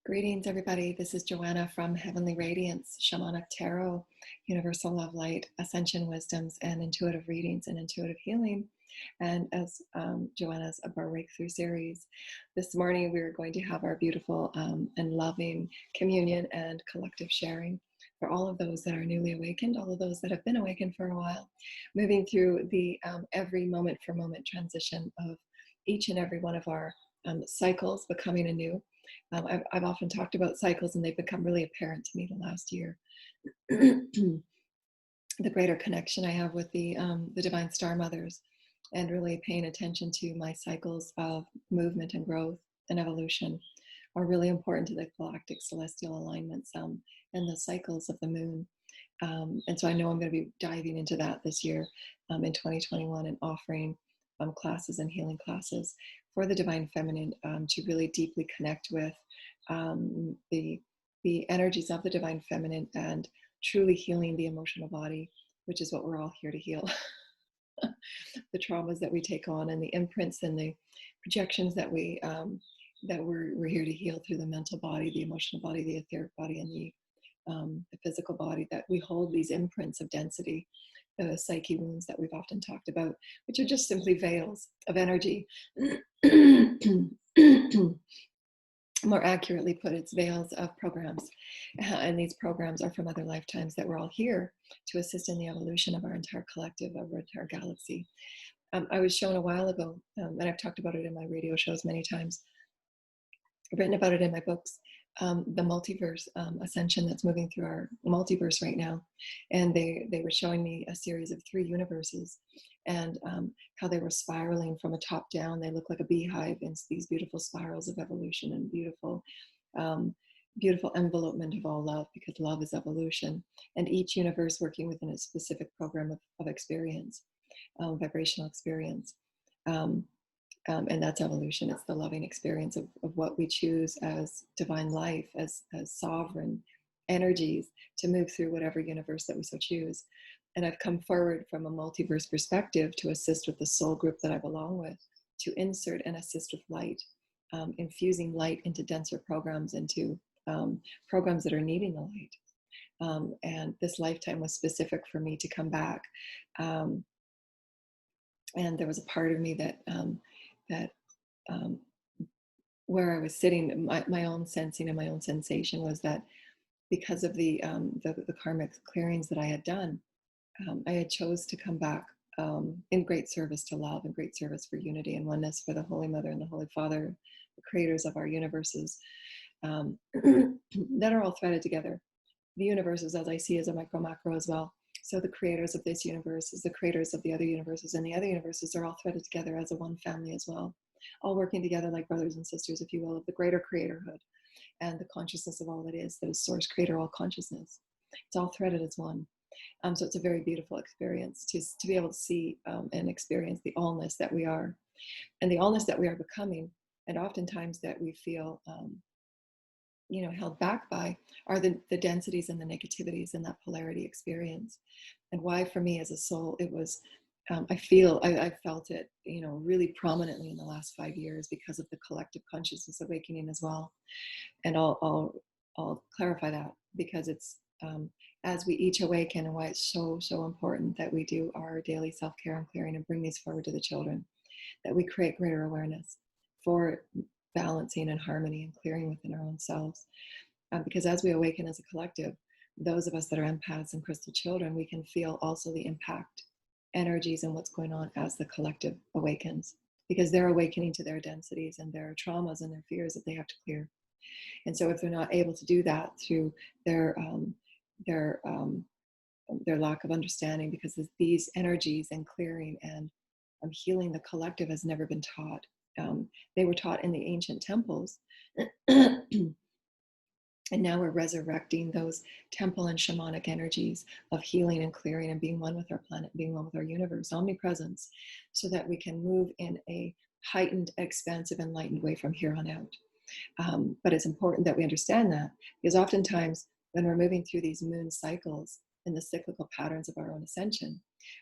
Greetings, everybody. This is Joanna from Heavenly Radiance, Shamanic Tarot, Universal Love Light, Ascension Wisdoms, and Intuitive Readings and Intuitive Healing. And as Joanna's of our Breakthrough series, this morning we're going to have our beautiful and loving communion and collective sharing for all of those that are newly awakened, all of those that have been awakened for a while, moving through the every moment for moment transition of each and every one of our cycles becoming anew. I've often talked about cycles, and they've become really apparent to me the last year. The greater connection I have with the divine star mothers, and really paying attention to my cycles of movement and growth and evolution, are really important to the galactic celestial alignments and the cycles of the moon. And so I know I'm going to be diving into that this year in 2021 and offering classes and healing classes for the divine feminine to really deeply connect with the energies of the divine feminine and truly healing the emotional body, which is what we're all here to heal. The traumas that we take on and the imprints and the projections that we're here to heal through the mental body, the emotional body, the etheric body, and the physical body, that we hold these imprints of density, the psyche wounds that we've often talked about, which are just simply veils of energy. More accurately put, it's veils of programs. And these programs are from other lifetimes that we're all here to assist in the evolution of our entire collective, of our entire galaxy. I was shown a while ago, and I've talked about it in my radio shows many times. I've written about it in my books, the multiverse Ascension that's moving through our multiverse right now. And they were showing me a series of 3 universes, and how they were spiraling from a top down. They look like a beehive in these beautiful spirals of evolution and beautiful envelopment of all love, because love is evolution. And each universe working within a specific program of experience, vibrational experience. And that's evolution. It's the loving experience of what we choose as divine life, as sovereign energies, to move through whatever universe that we so choose. And I've come forward from a multiverse perspective to assist with the soul group that I belong with, to insert and assist with light, infusing light into denser programs, into programs that are needing the light. And this lifetime was specific for me to come back. And there was a part of me that where I was sitting, my own sensing and my own sensation was that because of the karmic clearings that I had done, I had chose to come back in great service to love and great service for unity and oneness, for the Holy Mother and the Holy Father, the creators of our universes, that are all threaded together. The universes, as I see, as a micro macro as well. So the creators of this universe is the creators of the other universes, and the other universes are all threaded together as a one family as well, all working together like brothers and sisters, if you will, of the greater creatorhood and the consciousness of all that is source, creator, all consciousness. It's all threaded as one. So it's a very beautiful experience to be able to see and experience the allness that we are, and the allness that we are becoming, and oftentimes that we feel held back by, are the densities and the negativities in that polarity experience. And why, for me as a soul, it was, I felt it, really prominently in the last 5 years, because of the collective consciousness awakening as well. And I'll clarify that, because it's as we each awaken, and why it's so important that we do our daily self-care and clearing and bring these forward to the children, that we create greater awareness for balancing and harmony and clearing within our own selves. Because as we awaken as a collective, those of us that are empaths and crystal children, we can feel also the impact energies and what's going on as the collective awakens, because they're awakening to their densities and their traumas and their fears that they have to clear. And so if they're not able to do that through their lack of understanding, because these energies and clearing and healing the collective has never been taught. They were taught in the ancient temples. And now we're resurrecting those temple and shamanic energies of healing and clearing and being one with our planet, being one with our universe, omnipresence, so that we can move in a heightened, expansive, enlightened way from here on out. But it's important that we understand that, because oftentimes when we're moving through these moon cycles and the cyclical patterns of our own ascension,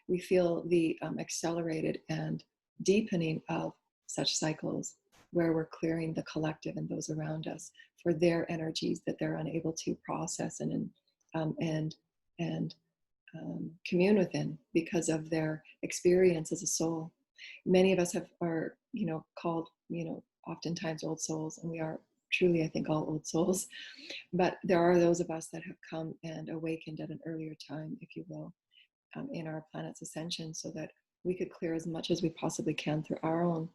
we feel the accelerated and deepening of such cycles where we're clearing the collective and those around us for their energies that they're unable to process um, and and commune within because of their experience as a soul. Many of us are, called, oftentimes old souls, and we are truly, I think, all old souls. But there are those of us that have come and awakened at an earlier time, if you will, in our planet's ascension, so that we could clear as much as we possibly can through our own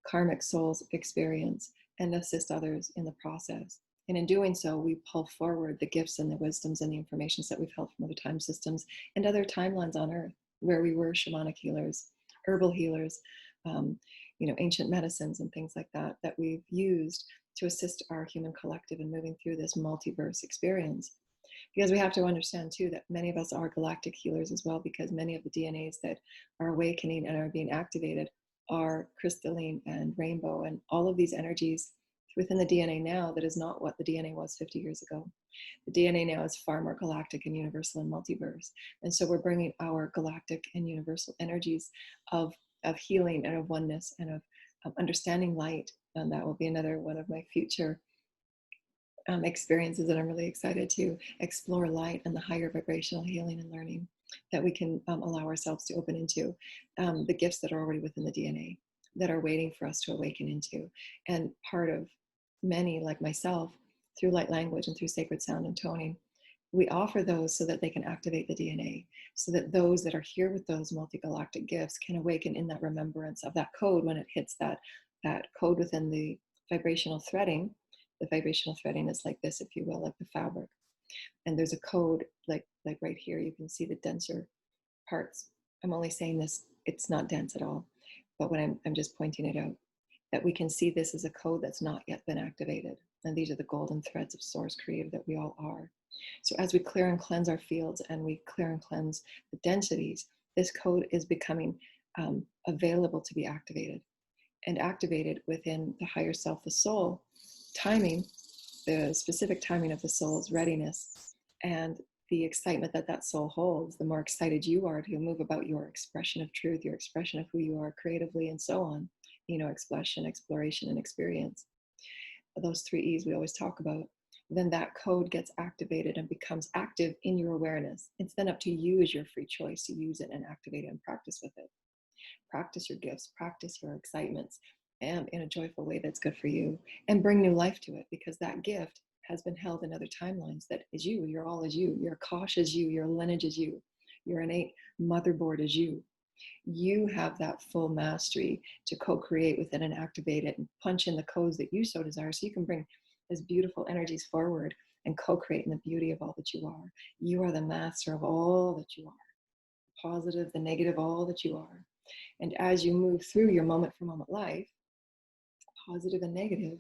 karmic soul's experience and assist others in the process. And in doing so, we pull forward the gifts and the wisdoms and the informations that we've held from other time systems and other timelines on Earth, where we were shamanic healers, herbal healers, um, ancient medicines and things like that, that we've used to assist our human collective in moving through this multiverse experience. Because we have to understand too that many of us are galactic healers as well, because many of the DNAs that are awakening and are being activated are crystalline and rainbow and all of these energies within the DNA now that is not what the DNA was 50 years ago. The DNA now is far more galactic and universal and multiverse. And so we're bringing our galactic and universal energies of healing and of oneness and of understanding light. And that will be another one of my future experiences that I'm really excited to explore, light and the higher vibrational healing and learning that we can allow ourselves to open into, the gifts that are already within the DNA that are waiting for us to awaken into. And part of many, like myself, through light language and through sacred sound and toning, we offer those so that they can activate the DNA, so that those that are here with those multi-galactic gifts can awaken in that remembrance of that code when it hits that code within the vibrational threading. The vibrational threading is like this, if you will, like the fabric. And there's a code, like right here, you can see the denser parts. I'm only saying this, it's not dense at all. But when I'm just pointing it out, that we can see this as a code that's not yet been activated. And these are the golden threads of source creative that we all are. So as we clear and cleanse our fields and we clear and cleanse the densities, this code is becoming available to be activated, and activated within the higher self, the soul, timing, the specific timing of the soul's readiness and the excitement that that soul holds. The more excited you are to move about your expression of truth, your expression of who you are creatively, and so on, expression, exploration, and experience. Those 3 E's we always talk about. Then that code gets activated and becomes active in your awareness. It's then up to you as your free choice to use it and activate it and practice with it. Practice your gifts, practice your excitements, and in a joyful way that's good for you, and bring new life to it, because that gift has been held in other timelines. That is you. Your all is you. Your Akash is you. Your lineage is you. Your innate motherboard is you. You have that full mastery to co-create with it and activate it and punch in the codes that you so desire, so you can bring these beautiful energies forward and co-create in the beauty of all that you are. You are the master of all that you are. Positive, the negative, all that you are. And as you move through your moment for moment life, positive and negative,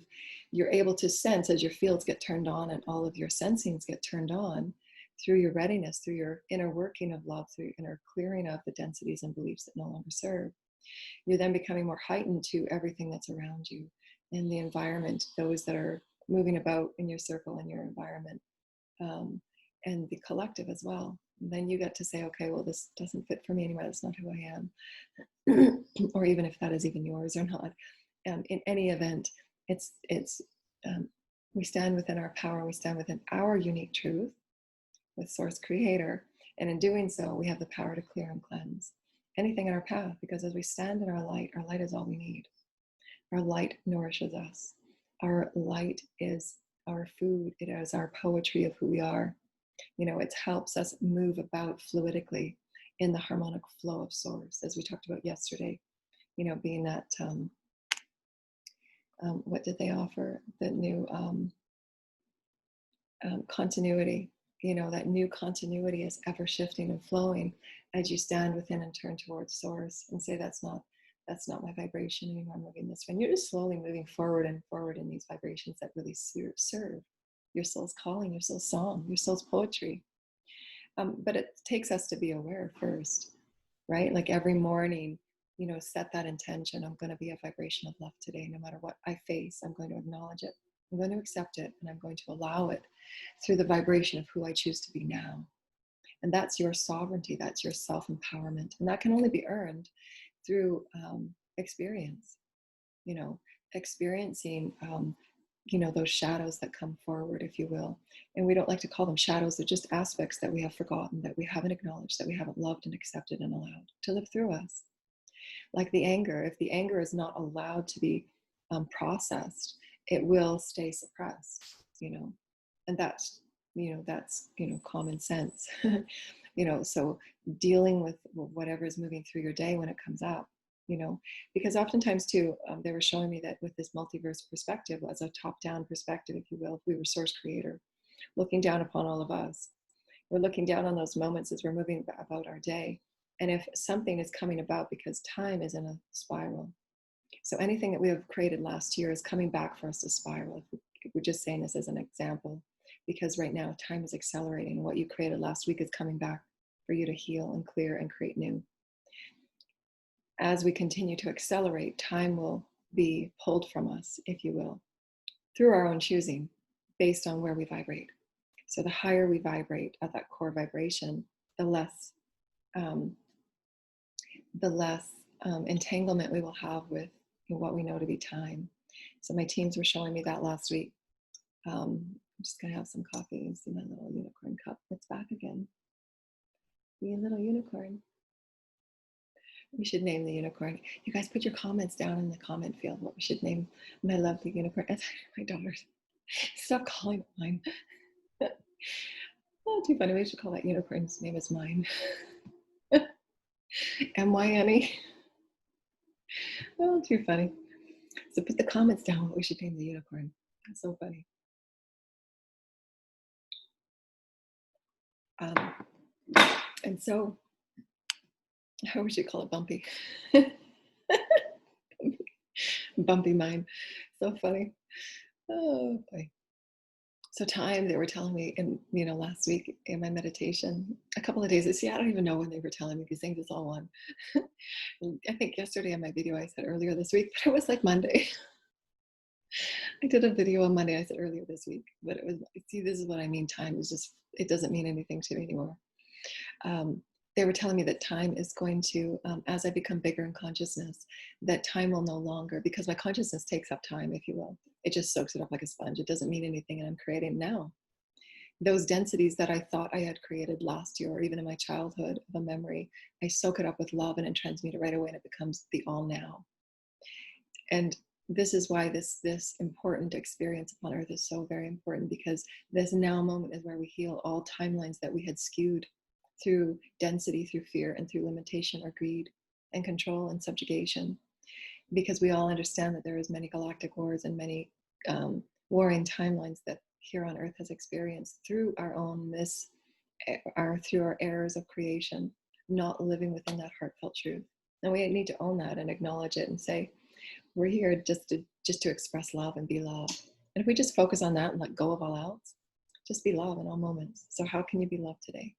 you're able to sense as your fields get turned on and all of your sensings get turned on through your readiness, through your inner working of love, through your inner clearing of the densities and beliefs that no longer serve. You're then becoming more heightened to everything that's around you in the environment, those that are moving about in your circle, in your environment, and the collective as well. And then you get to say, okay, well, this doesn't fit for me anymore. That's not who I am. Or even if that is even yours or not. In any event, it's we stand within our power. We stand within our unique truth with Source Creator. And in doing so, we have the power to clear and cleanse anything in our path, because as we stand in our light is all we need. Our light nourishes us. Our light is our food. It is our poetry of who we are. It helps us move about fluidically in the harmonic flow of Source, as we talked about yesterday, being that, what did they offer? The new continuity. That new continuity is ever shifting and flowing as you stand within and turn towards Source and say, that's not my vibration anymore. I'm moving this way. And you're just slowly moving forward and forward in these vibrations that really serve your soul's calling, your soul's song, your soul's poetry. But it takes us to be aware first, right? Like every morning, set that intention. I'm going to be a vibration of love today. No matter what I face, I'm going to acknowledge it. I'm going to accept it, and I'm going to allow it through the vibration of who I choose to be now. And that's your sovereignty. That's your self-empowerment. And that can only be earned through experience. experiencing, those shadows that come forward, if you will. And we don't like to call them shadows. They're just aspects that we have forgotten, that we haven't acknowledged, that we haven't loved and accepted and allowed to live through us. Like the anger, if the anger is not allowed to be processed, it will stay suppressed, and that's common sense. So dealing with whatever is moving through your day when it comes up, because oftentimes too, they were showing me that with this multiverse perspective, as a top-down perspective, if you will, if we were source creator, looking down upon all of us, we're looking down on those moments as we're moving about our day. And if something is coming about, because time is in a spiral, so anything that we have created last year is coming back for us to spiral. If we're just saying this as an example, because right now time is accelerating. What you created last week is coming back for you to heal and clear and create new. As we continue to accelerate, time will be pulled from us, if you will, through our own choosing, based on where we vibrate. So the higher we vibrate at that core vibration, the less entanglement we will have with what we know to be time. So my teams were showing me that last week. I'm just gonna have some coffee and see my little unicorn cup. It's back again. The little unicorn. We should name the unicorn. You guys put your comments down in the comment field what we should name my lovely unicorn. My daughter's. Stop calling it mine. Oh, too funny. We should call that unicorn's name is mine. M-Y-N-E. Oh, too funny. So put the comments down what we should name the unicorn. That's so funny. And so, how would you call it? Bumpy. Bumpy mind. So funny. Oh boy. So time, they were telling me in, last week in my meditation, a couple of days, see, I don't even know when they were telling me these things, it's all one. I think yesterday on my video, I said earlier this week, but it was like Monday. I did a video on Monday, I said earlier this week, but it was, see, this is what I mean. Time is just, it doesn't mean anything to me anymore. They were telling me that time is going to, as I become bigger in consciousness, that time will no longer, because my consciousness takes up time, if you will. It just soaks it up like a sponge. It doesn't mean anything, and I'm creating now. Those densities that I thought I had created last year, or even in my childhood of a memory, I soak it up with love and then transmute it right away, and it becomes the all now. And this is why this important experience upon earth is so very important, because this now moment is where we heal all timelines that we had skewed through density, through fear, and through limitation or greed and control and subjugation. Because we all understand that there is many galactic wars and many warring timelines that here on earth has experienced through our own through our errors of creation, not living within that heartfelt truth. And we need to own that and acknowledge it and say, we're here just to express love and be love. And if we just focus on that and let go of all else, just be love in all moments. So how can you be love today?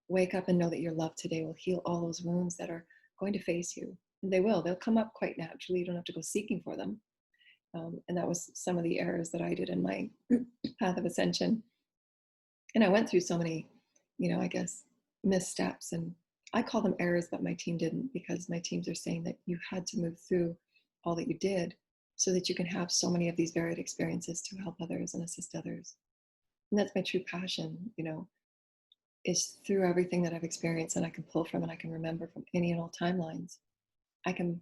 Wake up and know that your love today will heal all those wounds that are going to face you. And they will. They'll come up quite naturally. You don't have to go seeking for them. And that was some of the errors that I did in my path of ascension. And I went through so many, I guess, missteps. And I call them errors, but my team didn't, because my teams are saying that you had to move through all that you did so that you can have so many of these varied experiences to help others and assist others. And that's my true passion, is through everything that I've experienced and I can pull from and I can remember from any and all timelines. I can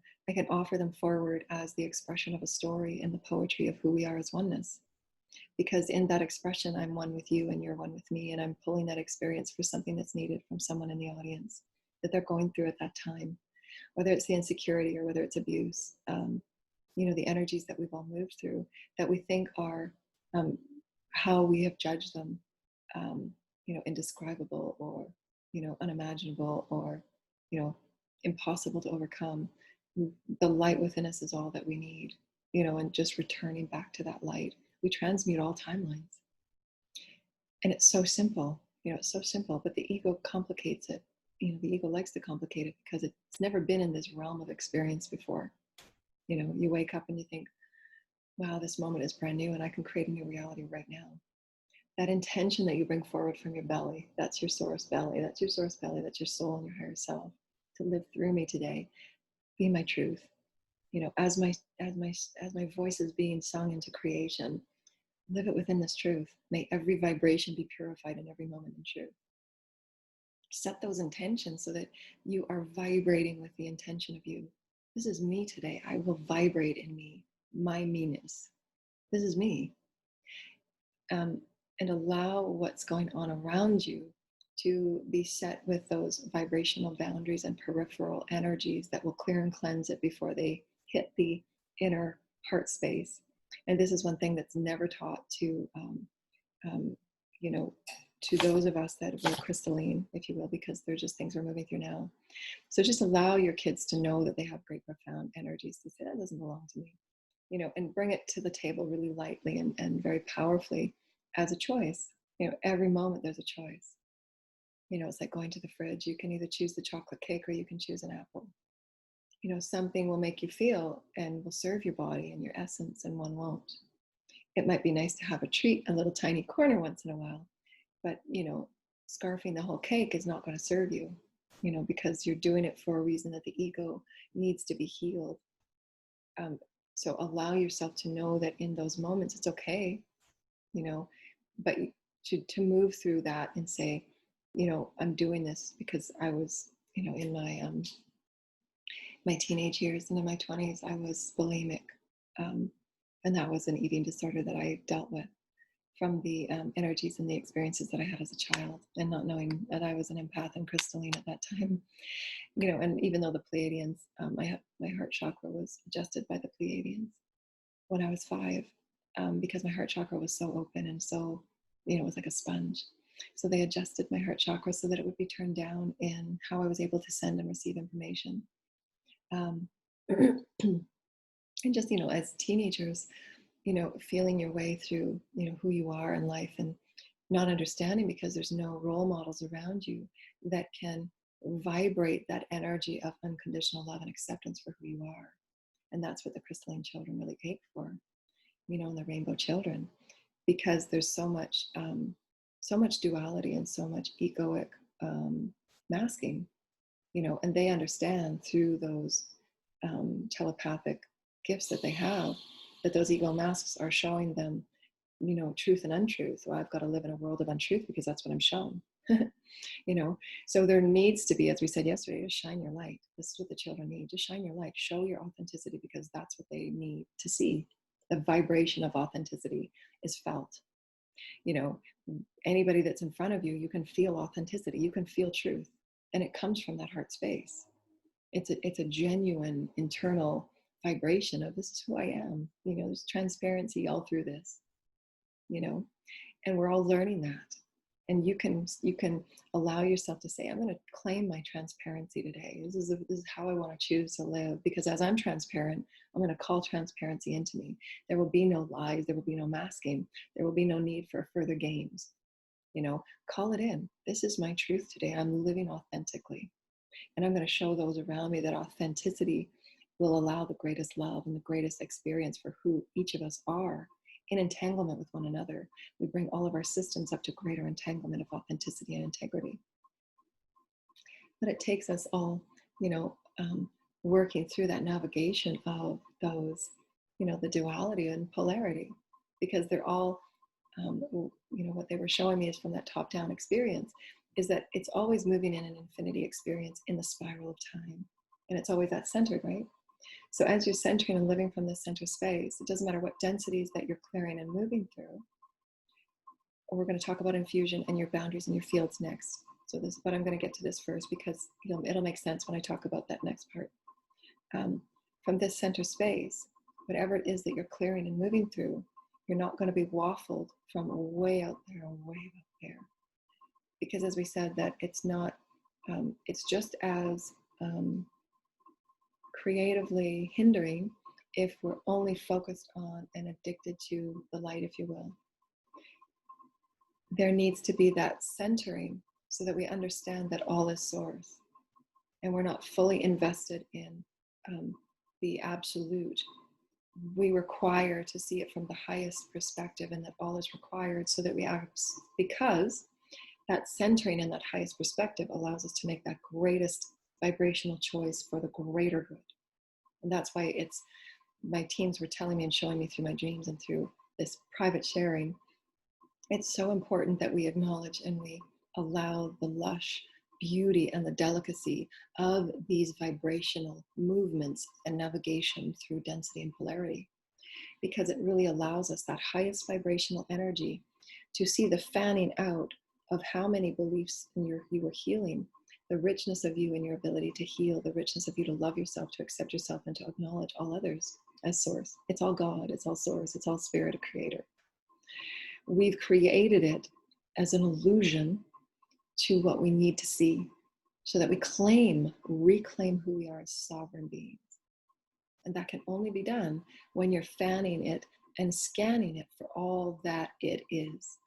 offer them forward as the expression of a story and the poetry of who we are as oneness. Because in that expression, I'm one with you and you're one with me, and I'm pulling that experience for something that's needed from someone in the audience that they're going through at that time, whether it's the insecurity or whether it's abuse, the energies that we've all moved through that we think are how we have judged them, indescribable or, unimaginable or, impossible to overcome. The light within us is all that we need, and just returning back to that light. We transmute all timelines. And it's so simple, it's so simple, but the ego complicates it. The ego likes to complicate it because it's never been in this realm of experience before. You wake up and you think, wow, this moment is brand new and I can create a new reality right now. That intention that you bring forward from your belly, that's your source belly, that's your source belly, that's your soul and your higher self, to live through me today, be my truth, as my voice is being sung into creation, live it within this truth. May every vibration be purified in every moment in truth. Set those intentions so that you are vibrating with the intention of you. This is me today. I will vibrate in me, my meanness. This is me. And allow what's going on around you to be set with those vibrational boundaries and peripheral energies that will clear and cleanse it before they hit the inner heart space. And this is one thing that's never taught to, to those of us that were crystalline, if you will, because they're just things we're moving through now. So just allow your kids to know that they have great, profound energies to say, that doesn't belong to me, and bring it to the table really lightly and very powerfully as a choice. Every moment there's a choice. It's like going to the fridge. You can either choose the chocolate cake or you can choose an apple. Something will make you feel and will serve your body and your essence, and one won't. It might be nice to have a treat, a little tiny corner once in a while, but scarfing the whole cake is not going to serve you, because you're doing it for a reason that the ego needs to be healed. So allow yourself to know that in those moments it's okay, but to move through that and say, I'm doing this because I was, in my teenage years and in my 20s, I was bulimic. And that was an eating disorder that I dealt with from the energies and the experiences that I had as a child, and not knowing that I was an empath and crystalline at that time. And even though the Pleiadians, my heart chakra was adjusted by the Pleiadians when I was 5, because my heart chakra was so open and so, it was like a sponge. So they adjusted my heart chakra so that it would be turned down in how I was able to send and receive information. And just, as teenagers, feeling your way through, who you are in life, and not understanding because there's no role models around you that can vibrate that energy of unconditional love and acceptance for who you are. And that's what the crystalline children really ache for, and the rainbow children, because there's so much duality and so much egoic masking, and they understand through those telepathic gifts that they have, that those ego masks are showing them, truth and untruth. Well, I've got to live in a world of untruth because that's what I'm shown. So there needs to be, as we said yesterday, to shine your light. This is what the children need. Just shine your light, show your authenticity, because that's what they need to see. The vibration of authenticity is felt. Anybody that's in front of you, you can feel authenticity, you can feel truth, and it comes from that heart space. It's a genuine internal vibration of, this is who I am. There's transparency all through this, and we're all learning that. And you can allow yourself to say, I'm going to claim my transparency today. This is how I want to choose to live, because as I'm transparent, I'm going to call transparency into me. There will be no lies. There will be no masking. There will be no need for further games. Call it in. This is my truth today. I'm living authentically. And I'm going to show those around me that authenticity will allow the greatest love and the greatest experience for who each of us are in entanglement with one another. We bring all of our systems up to greater entanglement of authenticity and integrity. But it takes us all, working through that navigation of those, the duality and polarity, because they're all, what they were showing me is from that top-down experience, is that it's always moving in an infinity experience in the spiral of time. And it's always that centered, right? So as you're centering and living from this center space, it doesn't matter what densities that you're clearing and moving through. Or we're going to talk about infusion and your boundaries and your fields next. But I'm going to get to this first because it'll make sense when I talk about that next part. From this center space, whatever it is that you're clearing and moving through, you're not going to be waffled from way out there, way up there. Because as we said, that it's not, it's just as creatively hindering if we're only focused on and addicted to the light, if you will. There needs to be that centering so that we understand that all is source, and we're not fully invested in the absolute. We require to see it from the highest perspective, and that all is required, so that we are, because that centering and that highest perspective allows us to make that greatest vibrational choice for the greater good. And that's why my teams were telling me and showing me through my dreams and through this private sharing. It's so important that we acknowledge and we allow the lush beauty and the delicacy of these vibrational movements and navigation through density and polarity, because it really allows us that highest vibrational energy to see the fanning out of how many beliefs you were healing, the richness of you and your ability to heal, the richness of you to love yourself, to accept yourself, and to acknowledge all others as source. It's all God, it's all source, it's all spirit, a creator. We've created it as an illusion to what we need to see, so that we reclaim who we are as sovereign beings. And that can only be done when you're fanning it and scanning it for all that it is.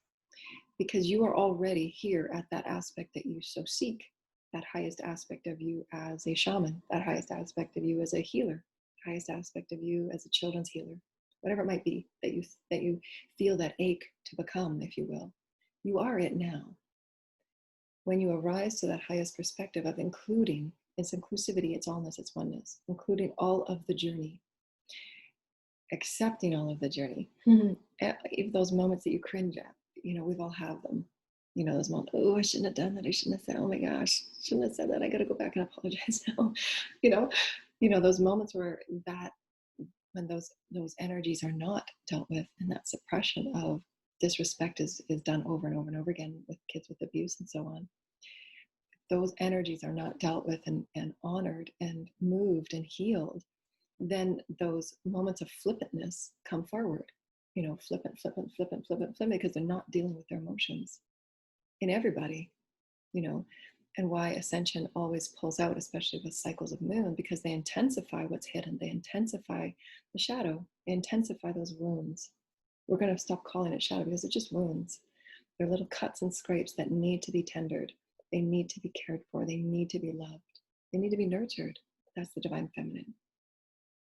Because you are already here at that aspect that you so seek, that highest aspect of you as a shaman, that highest aspect of you as a healer, highest aspect of you as a children's healer, whatever it might be that you feel that ache to become, if you will. You are it now. When you arise to that highest perspective of including, its inclusivity, its allness, its oneness, including all of the journey, accepting all of the journey, even those moments that you cringe at, we've all had them. Those moments, oh, I shouldn't have done that. I shouldn't have said, oh my gosh, shouldn't have said that. I got to go back and apologize now. Those moments when those energies are not dealt with, and that suppression of disrespect is done over and over and over again with kids with abuse and so on. Those energies are not dealt with and honored and moved and healed, then those moments of flippantness come forward. Flippant, because they're not dealing with their emotions in everybody, and why Ascension always pulls out, especially with cycles of moon, because they intensify what's hidden. They intensify the shadow. They intensify those wounds. We're going to stop calling it shadow because it's just wounds. They're little cuts and scrapes that need to be tendered. They need to be cared for. They need to be loved. They need to be nurtured. That's the divine feminine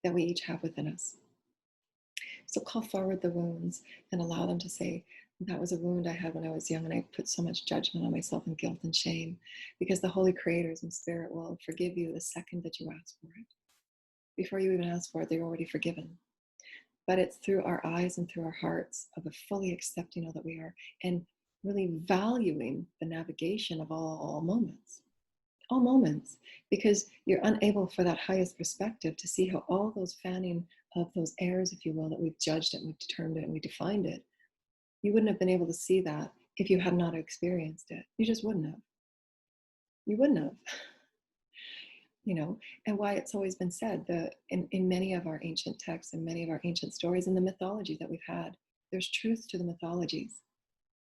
that we each have within us. So call forward the wounds and allow them to say, that was a wound I had when I was young, and I put so much judgment on myself and guilt and shame, because the holy creators and spirit will forgive you the second that you ask for it. Before you even ask for it, they're already forgiven. But it's through our eyes and through our hearts of a fully accepting all that we are, and really valuing the navigation of all moments, because you're unable for that highest perspective to see how all those fanning of those airs, if you will, that we've judged it and we've determined it and we defined it, you wouldn't have been able to see that if you had not experienced it. You just wouldn't have. You wouldn't have. And why it's always been said that in many of our ancient texts and many of our ancient stories and the mythology that we've had, there's truth to the mythologies,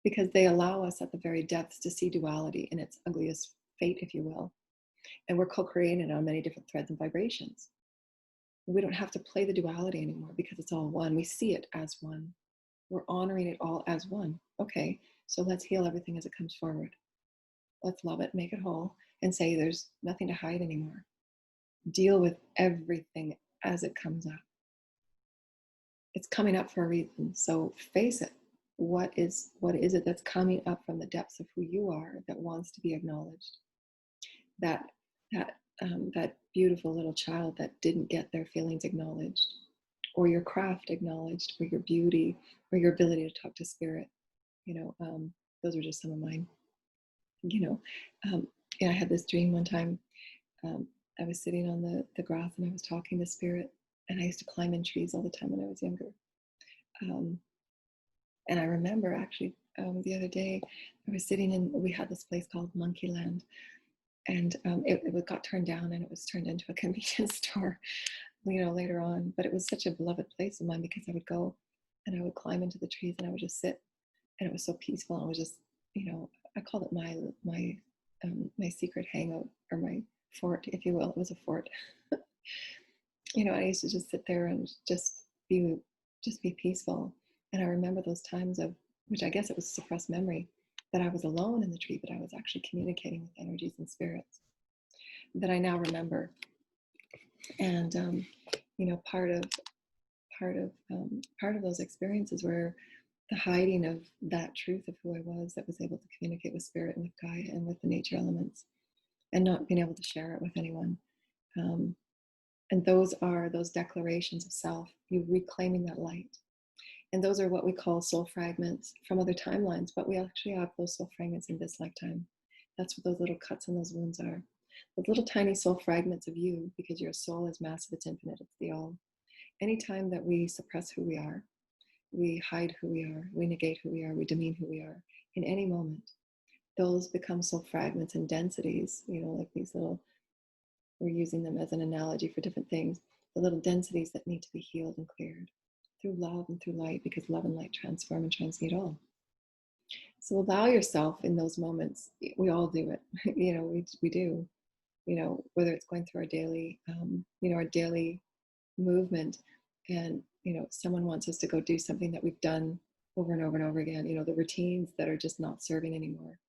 because they allow us at the very depths to see duality in its ugliest fate, if you will. And we're co-creating it on many different threads and vibrations. We don't have to play the duality anymore because it's all one. We see it as one. We're honoring it all as one. Okay, so let's heal everything as it comes forward. Let's love it, make it whole, and say there's nothing to hide anymore. Deal with everything as it comes up. It's coming up for a reason, so face it. What is it that's coming up from the depths of who you are that wants to be acknowledged? That beautiful little child that didn't get their feelings acknowledged, or your craft acknowledged, or your beauty, or your ability to talk to spirit. Those are just some of mine. I had this dream one time. I was sitting on the grass and I was talking to spirit, and I used to climb in trees all the time when I was younger. And I remember actually the other day I was sitting we had this place called Monkeyland, and it got turned down and it was turned into a convenience store, later on. But it was such a beloved place of mine because I would go and I would climb into the trees and I would just sit, and it was so peaceful. I was just, I called it my secret hangout, or my fort, if you will. It was a fort. I used to just sit there and just be peaceful. And I remember those times of, which I guess it was suppressed memory, that I was alone in the tree, but I was actually communicating with energies and spirits that I now remember. And part of those experiences were the hiding of that truth of who I was, that was able to communicate with spirit and with Gaia and with the nature elements, and not being able to share it with anyone. And those are those declarations of self, you reclaiming that light. And those are what we call soul fragments from other timelines, but we actually have those soul fragments in this lifetime. That's what those little cuts and those wounds are. Those little tiny soul fragments of you, because your soul is massive, it's infinite, it's the all. Anytime that we suppress who we are, we hide who we are, we negate who we are, we demean who we are, in any moment, those become soul fragments and densities, like these little, we're using them as an analogy for different things, the little densities that need to be healed and cleared through love and through light, because love and light transform and transmute all. So allow yourself in those moments. We all do it. We do. Whether it's going through our daily, our daily movement, and someone wants us to go do something that we've done over and over and over again. The routines that are just not serving anymore,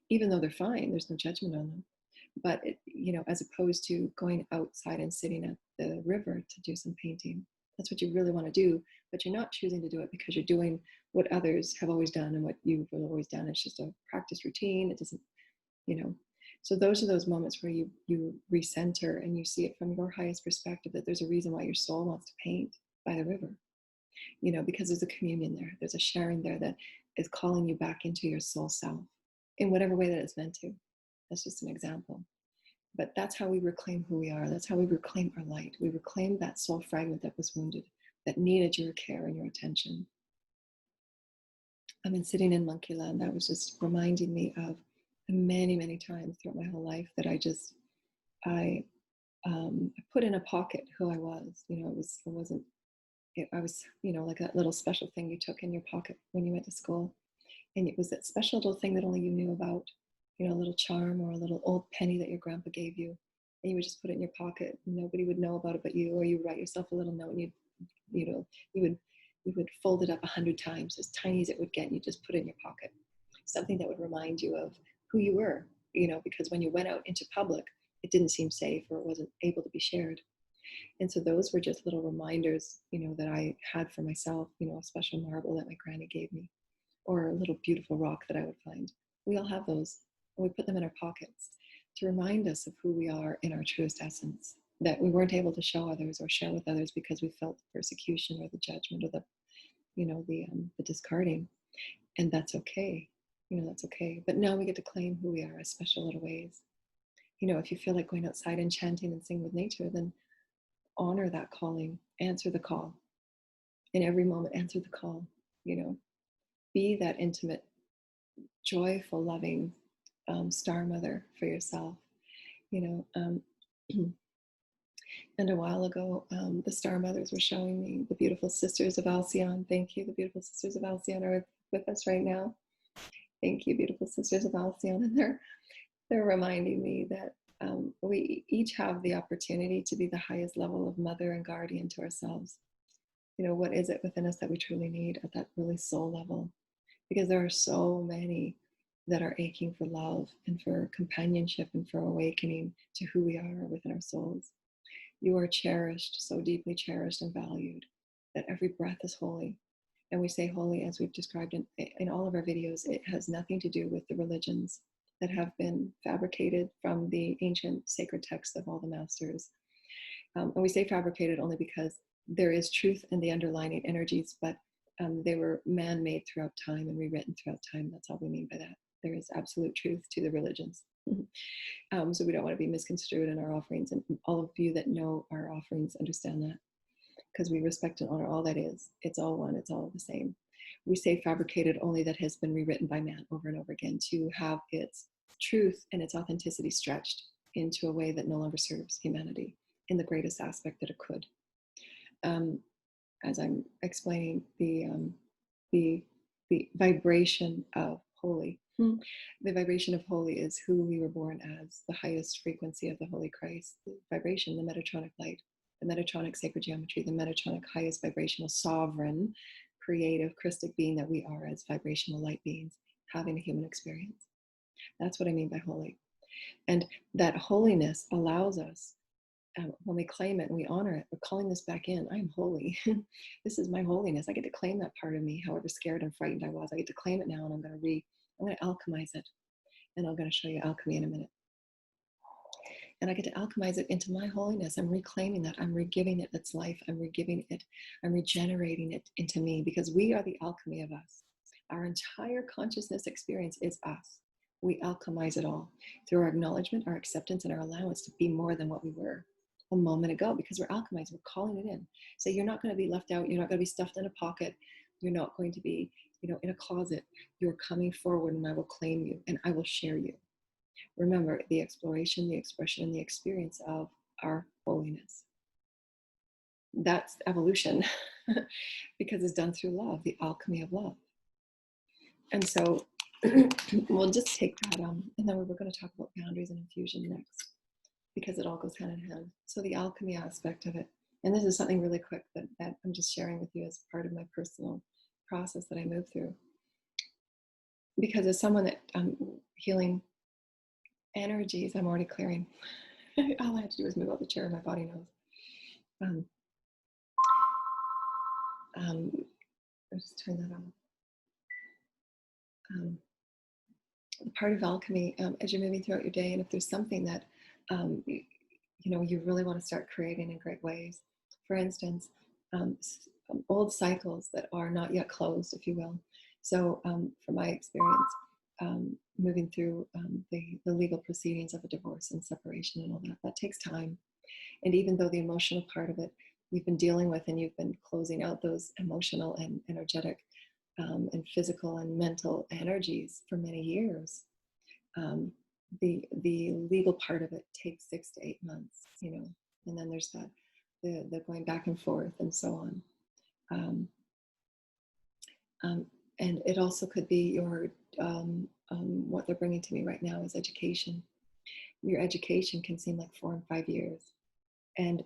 even though they're fine. There's no judgment on them. But as opposed to going outside and sitting at the river to do some painting, that's what you really want to do, but you're not choosing to do it because you're doing what others have always done, and what you've always done. It's just a practice routine. It doesn't, So those are those moments where you recenter and you see it from your highest perspective, that there's a reason why your soul wants to paint by the river, because there's a communion there. There's a sharing there that is calling you back into your soul self in whatever way that it's meant to. That's just an example. But that's how we reclaim who we are. That's how we reclaim our light. We reclaim that soul fragment that was wounded, that needed your care and your attention. I've been sitting in monkey land. That was just reminding me of many, many times throughout my whole life that I put in a pocket who I was. I was, like that little special thing you took in your pocket when you went to school. And it was that special little thing that only you knew about, a little charm or a little old penny that your grandpa gave you. And you would just put it in your pocket. Nobody would know about it but you, or you write yourself a little note, and you would fold it up 100 times, as tiny as it would get, and you just put it in your pocket. Something that would remind you of who you were, because when you went out into public, it didn't seem safe, or it wasn't able to be shared. And so those were just little reminders, that I had for myself, a special marble that my granny gave me, or a little beautiful rock that I would find. We all have those, and we put them in our pockets to remind us of who we are in our truest essence, that we weren't able to show others or share with others because we felt the persecution or the judgment or the discarding. And that's okay. That's okay. But now we get to claim who we are as special little ways. If you feel like going outside and chanting and singing with nature, then honor that calling, answer the call. In every moment, answer the call. Be that intimate, joyful, loving star mother for yourself. And a while ago, the star mothers were showing me the beautiful sisters of Alcyon. Thank you. The beautiful sisters of Alcyon are with us right now. Thank you, beautiful sisters of Alcyon. And they're reminding me that we each have the opportunity to be the highest level of mother and guardian to ourselves. What is it within us that we truly need at that really soul level? Because there are so many that are aching for love and for companionship and for awakening to who we are within our souls. You are cherished, so deeply cherished and valued, that every breath is holy. And we say holy, as we've described in all of our videos. It has nothing to do with the religions that have been fabricated from the ancient sacred texts of all the masters. And we say fabricated only because there is truth in the underlying energies, but they were man-made throughout time and rewritten throughout time. That's all we mean by that. There is absolute truth to the religions. So we don't want to be misconstrued in our offerings. And all of you that know our offerings understand that, because we respect and honor all that is. It's all one, it's all the same. We say fabricated only that has been rewritten by man over and over again to have its truth and its authenticity stretched into a way that no longer serves humanity in the greatest aspect that it could. As I'm explaining, the vibration of holy. The vibration of holy is who we were born as, the highest frequency of the Holy Christ, the vibration, the Metatronic light, the Metatronic sacred geometry, the Metatronic highest vibrational sovereign, creative, Christic being that we are as vibrational light beings having a human experience. That's what I mean by holy. And that holiness allows us, when we claim it and we honor it, we're calling this back in. I am holy. This is my holiness. I get to claim that part of me, however scared and frightened I was. I get to claim it now, and I'm going to alchemize it. And I'm going to show you alchemy in a minute. and I get to alchemize it into my holiness. I'm reclaiming that. I'm regiving it its life. I'm regiving it. I'm regenerating it into me, because we are the alchemy of us. Our entire consciousness experience is us. We alchemize it all through our acknowledgement, our acceptance, and our allowance to be more than what we were a moment ago, because we're alchemizing, we're calling it in. So you're not going to be left out. You're not going to be stuffed in a pocket. You're not going to be, in a closet. You're coming forward, and I will claim you, and I will share you. Remember, the exploration, the expression, and the experience of our holiness. That's evolution, because it's done through love, the alchemy of love. And so we'll just take that, and then we're going to talk about boundaries and infusion next, because it all goes hand in hand. So the alchemy aspect of it, and this is something really quick that I'm just sharing with you as part of my personal process that I move through. Because as someone that healing energies, I'm already clearing. All I have to do is move out the chair, my body knows. I'll just turn that on. Part of alchemy, as you're moving throughout your day, and if there's something that you really want to start creating in great ways, for instance, old cycles that are not yet closed, if you will. So from my experience, moving through the legal proceedings of a divorce and separation and all that takes time. And even though the emotional part of it you've been dealing with, and you've been closing out those emotional and energetic and physical and mental energies for many years, the legal part of it takes 6 to 8 months, and then there's that the going back and forth and so on. And it also could be your what they're bringing to me right now is education. Your education can seem like 4 and 5 years, and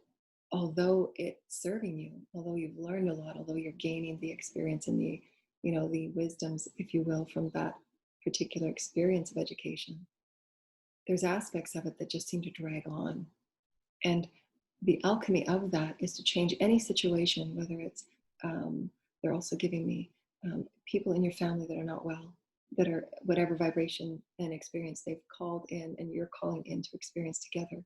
although it's serving you, although you've learned a lot, although you're gaining the experience and the wisdoms, if you will, from that particular experience of education, there's aspects of it that just seem to drag on. And the alchemy of that is to change any situation, whether it's, they're also giving me people in your family that are not well, that are whatever vibration and experience they've called in, and you're calling in to experience together.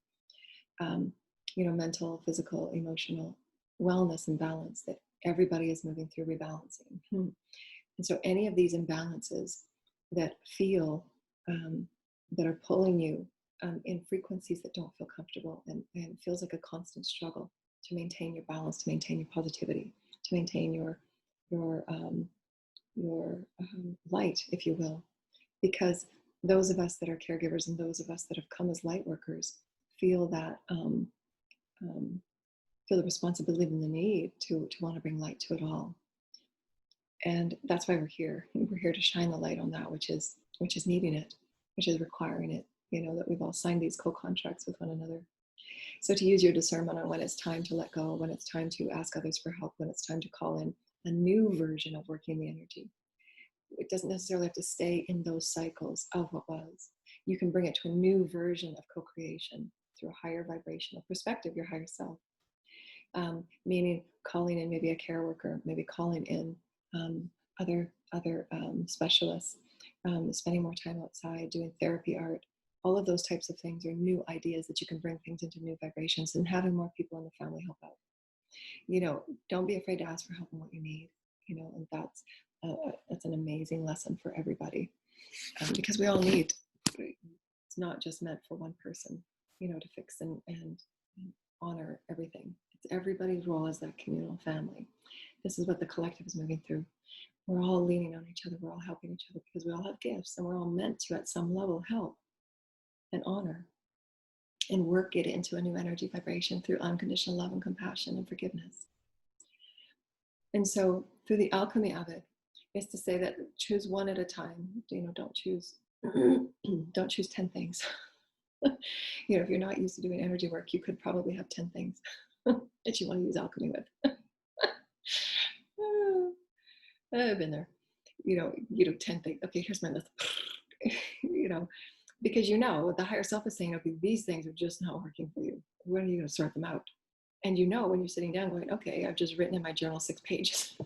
Mental, physical, emotional wellness and balance that everybody is moving through rebalancing. And so any of these imbalances that feel, that are pulling you in frequencies that don't feel comfortable, and feels like a constant struggle to maintain your balance, to maintain your positivity, to maintain your light, if you will. Because those of us that are caregivers and those of us that have come as light workers feel that feel the responsibility and the need to want to bring light to it all. And that's why we're here. We're here to shine the light on that which is needing it, which is requiring it, that we've all signed these co-contracts with one another. So to use your discernment on when it's time to let go, when it's time to ask others for help, when it's time to call in a new version of working the energy. It doesn't necessarily have to stay in those cycles of what was. You can bring it to a new version of co-creation through a higher vibrational perspective, your higher self. Meaning calling in maybe a care worker, maybe calling in other specialists, spending more time outside, doing therapy, art. All of those types of things are new ideas that you can bring things into new vibrations, and having more people in the family help out. Don't be afraid to ask for help in what you need, and that's an amazing lesson for everybody, because we all need, it's not just meant for one person, to fix and honor everything. It's everybody's role as that communal family. This is what the collective is moving through. We're all leaning on each other. We're all helping each other, because we all have gifts, and we're all meant to, at some level, help and honor and work it into a new energy vibration through unconditional love and compassion and forgiveness. And so through the alchemy of it is to say that choose one at a time. Don't choose 10 things. If you're not used to doing energy work, you could probably have 10 things that you want to use alchemy with. I've been there. 10 things. Okay, here's my list. Because the higher self is saying, okay, these things are just not working for you. When are you going to sort them out? And when you're sitting down going, okay, I've just written in my journal 6 pages.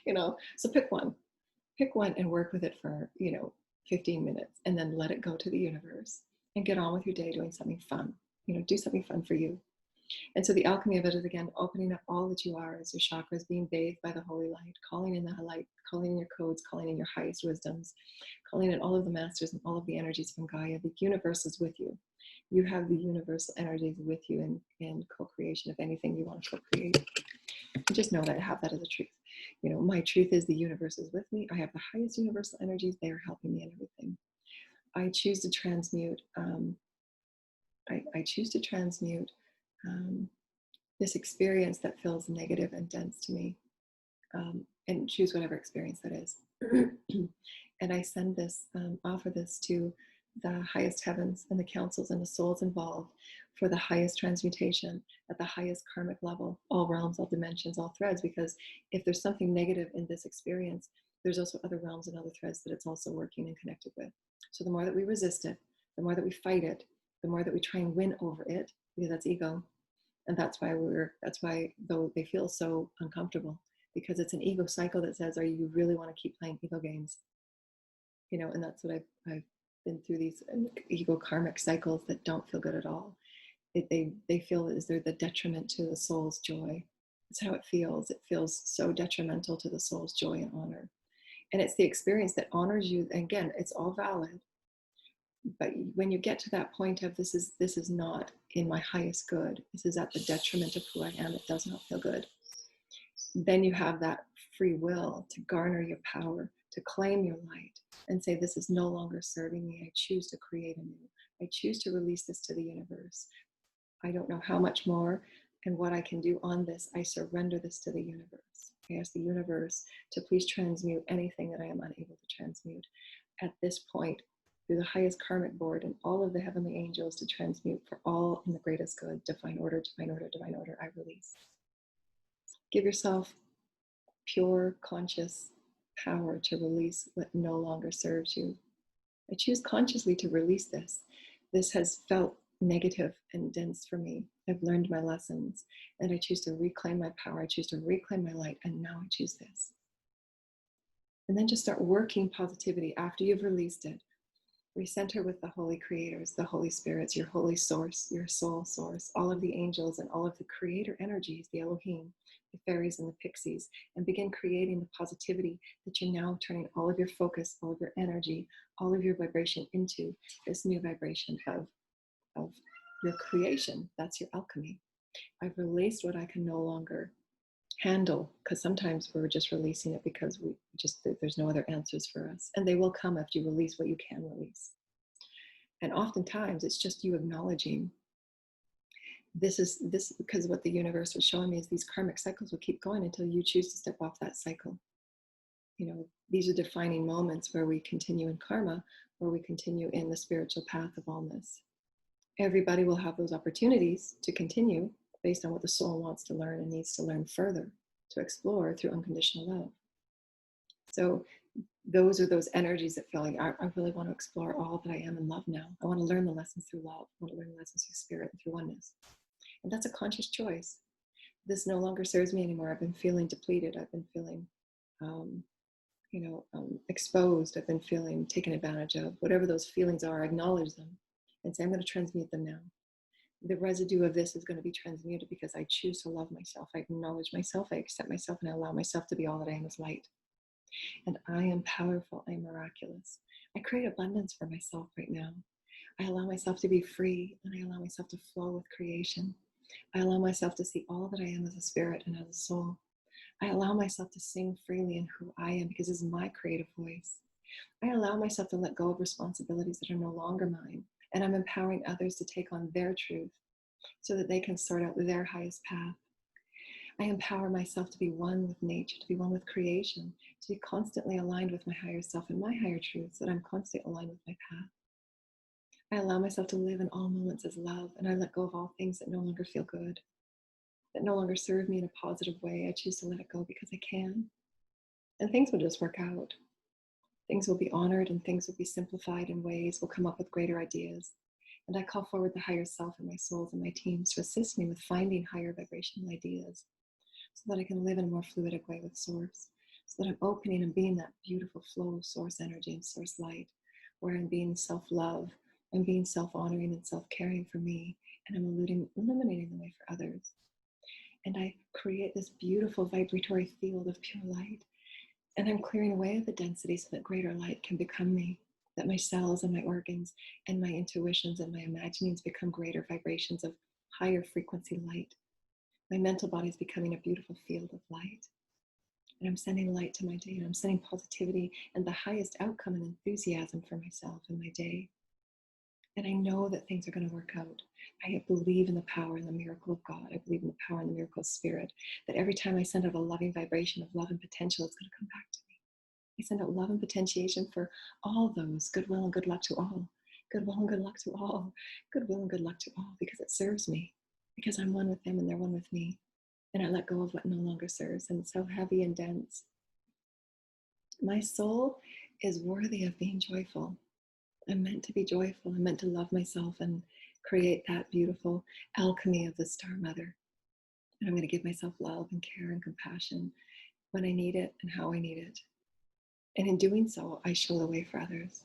So pick one and work with it for 15 minutes, and then let it go to the universe, and get on with your day doing something fun. Do something fun for you. And so the alchemy of it is, again, opening up all that you are as your chakras, being bathed by the holy light, calling in the light, calling in your codes, calling in your highest wisdoms, calling in all of the masters and all of the energies from Gaia. The universe is with you. You have the universal energies with you in co-creation of anything you want to co-create. Just know that I have that as a truth. My truth is the universe is with me. I have the highest universal energies. They are helping me in everything. I choose to transmute. I choose to transmute this experience that feels negative and dense to me, and choose whatever experience that is. And I send this, offer this to the highest heavens and the councils and the souls involved for the highest transmutation at the highest karmic level, all realms, all dimensions, all threads, because if there's something negative in this experience, there's also other realms and other threads that it's also working and connected with. So the more that we resist it, the more that we fight it, the more that we try and win over it, because that's ego. And that's why though they feel so uncomfortable, because it's an ego cycle that says, are you really want to keep playing ego games? And that's what I've been through, these ego karmic cycles that don't feel good at all. They feel as they're the detriment to the soul's joy. That's how it feels. It feels so detrimental to the soul's joy and honor. And it's the experience that honors you. And again, it's all valid. But when you get to that point of this is not in my highest good, this is at the detriment of who I am, it does not feel good, then you have that free will to garner your power, to claim your light and say, this is no longer serving me. I choose to create anew. I choose to release this to the universe. I don't know how much more and what I can do on this. I surrender this to the universe. I ask the universe to please transmute anything that I am unable to transmute at this point, through the highest karmic board and all of the heavenly angels, to transmute for all in the greatest good. Divine order, divine order, divine order, I release. Give yourself pure conscious power to release what no longer serves you. I choose consciously to release this. This has felt negative and dense for me. I've learned my lessons and I choose to reclaim my power. I choose to reclaim my light, and now I choose this. And then just start working positivity after you've released it. Recenter with the holy creators, the holy spirits, your holy source, your soul source, all of the angels and all of the creator energies, the Elohim, the fairies and the pixies, and begin creating the positivity that you're now turning all of your focus, all of your energy, all of your vibration into this new vibration of your creation. That's your alchemy. I've released what I can no longer handle, because sometimes we're just releasing it because there's no other answers for us, and they will come after you release what you can release. And oftentimes it's just you acknowledging this, because what the universe was showing me is these karmic cycles will keep going until you choose to step off that cycle. These are defining moments where we continue in karma, where we continue in the spiritual path of allness. Everybody will have those opportunities to continue based on what the soul wants to learn and needs to learn further, to explore through unconditional love. So those are those energies that feel like, I really want to explore all that I am in love now. I want to learn the lessons through love. I want to learn the lessons through spirit and through oneness. And that's a conscious choice. This no longer serves me anymore. I've been feeling depleted. I've been feeling, exposed. I've been feeling taken advantage of. Whatever those feelings are, acknowledge them and say, I'm going to transmute them now. The residue of this is going to be transmuted because I choose to love myself. I acknowledge myself. I accept myself, and I allow myself to be all that I am as light. And I am powerful. I am miraculous. I create abundance for myself right now. I allow myself to be free, and I allow myself to flow with creation. I allow myself to see all that I am as a spirit and as a soul. I allow myself to sing freely in who I am, because this is my creative voice. I allow myself to let go of responsibilities that are no longer mine, and I'm empowering others to take on their truth so that they can sort out their highest path. I empower myself to be one with nature, to be one with creation, to be constantly aligned with my higher self and my higher truths, so that I'm constantly aligned with my path. I allow myself to live in all moments as love, and I let go of all things that no longer feel good, that no longer serve me in a positive way. I choose to let it go because I can. And things will just work out. Things will be honored, and things will be simplified in ways. We'll come up with greater ideas. And I call forward the higher self and my souls and my teams to assist me with finding higher vibrational ideas, so that I can live in a more fluidic way with source, so that I'm opening and being that beautiful flow of source energy and source light, where I'm being self-love I'm being self-honoring and self-caring for me, and I'm illuminating the way for others. And I create this beautiful vibratory field of pure light. And I'm clearing away the density so that greater light can become me, that my cells and my organs and my intuitions and my imaginings become greater vibrations of higher frequency light. My mental body is becoming a beautiful field of light. And I'm sending light to my day, and I'm sending positivity and the highest outcome and enthusiasm for myself in my day. And I know that things are going to work out. I believe in the power and the miracle of God. I believe in the power and the miracle of spirit, that every time I send out a loving vibration of love and potential, it's going to come back to me. I send out love and potentiation for all those, goodwill and good luck to all. Goodwill and good luck to all. Goodwill and good luck to all, because it serves me, because I'm one with them and they're one with me. And I let go of what no longer serves, and it's so heavy and dense. My soul is worthy of being joyful. I'm meant to be joyful. I'm meant to love myself and create that beautiful alchemy of the Star Mother. And I'm going to give myself love and care and compassion when I need it and how I need it. And in doing so, I show the way for others.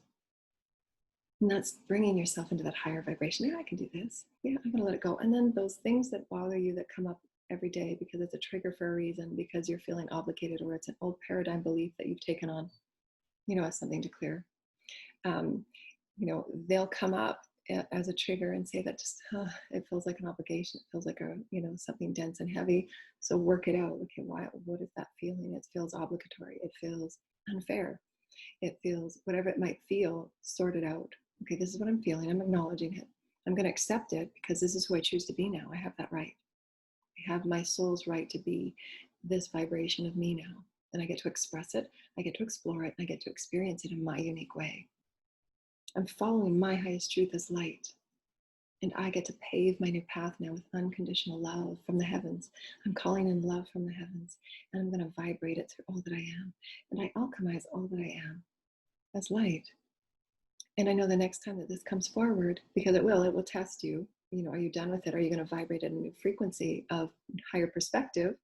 And that's bringing yourself into that higher vibration. Yeah, I can do this. Yeah, I'm going to let it go. And then those things that bother you, that come up every day because it's a trigger for a reason, because you're feeling obligated, or it's an old paradigm belief that you've taken on, as something to clear. They'll come up as a trigger and say that just, it feels like an obligation. It feels like something dense and heavy. So work it out. Okay, what is that feeling? It feels obligatory. It feels unfair. It feels, whatever it might feel, sort it out. Okay, this is what I'm feeling. I'm acknowledging it. I'm going to accept it because this is who I choose to be now. I have that right. I have my soul's right to be this vibration of me now. And I get to express it. I get to explore it. I get to experience it in my unique way. I'm following my highest truth as light. And I get to pave my new path now with unconditional love from the heavens. I'm calling in love from the heavens. And I'm going to vibrate it through all that I am. And I alchemize all that I am as light. And I know the next time that this comes forward, because it will test you. Are you done with it? Are you going to vibrate at a new frequency of higher perspective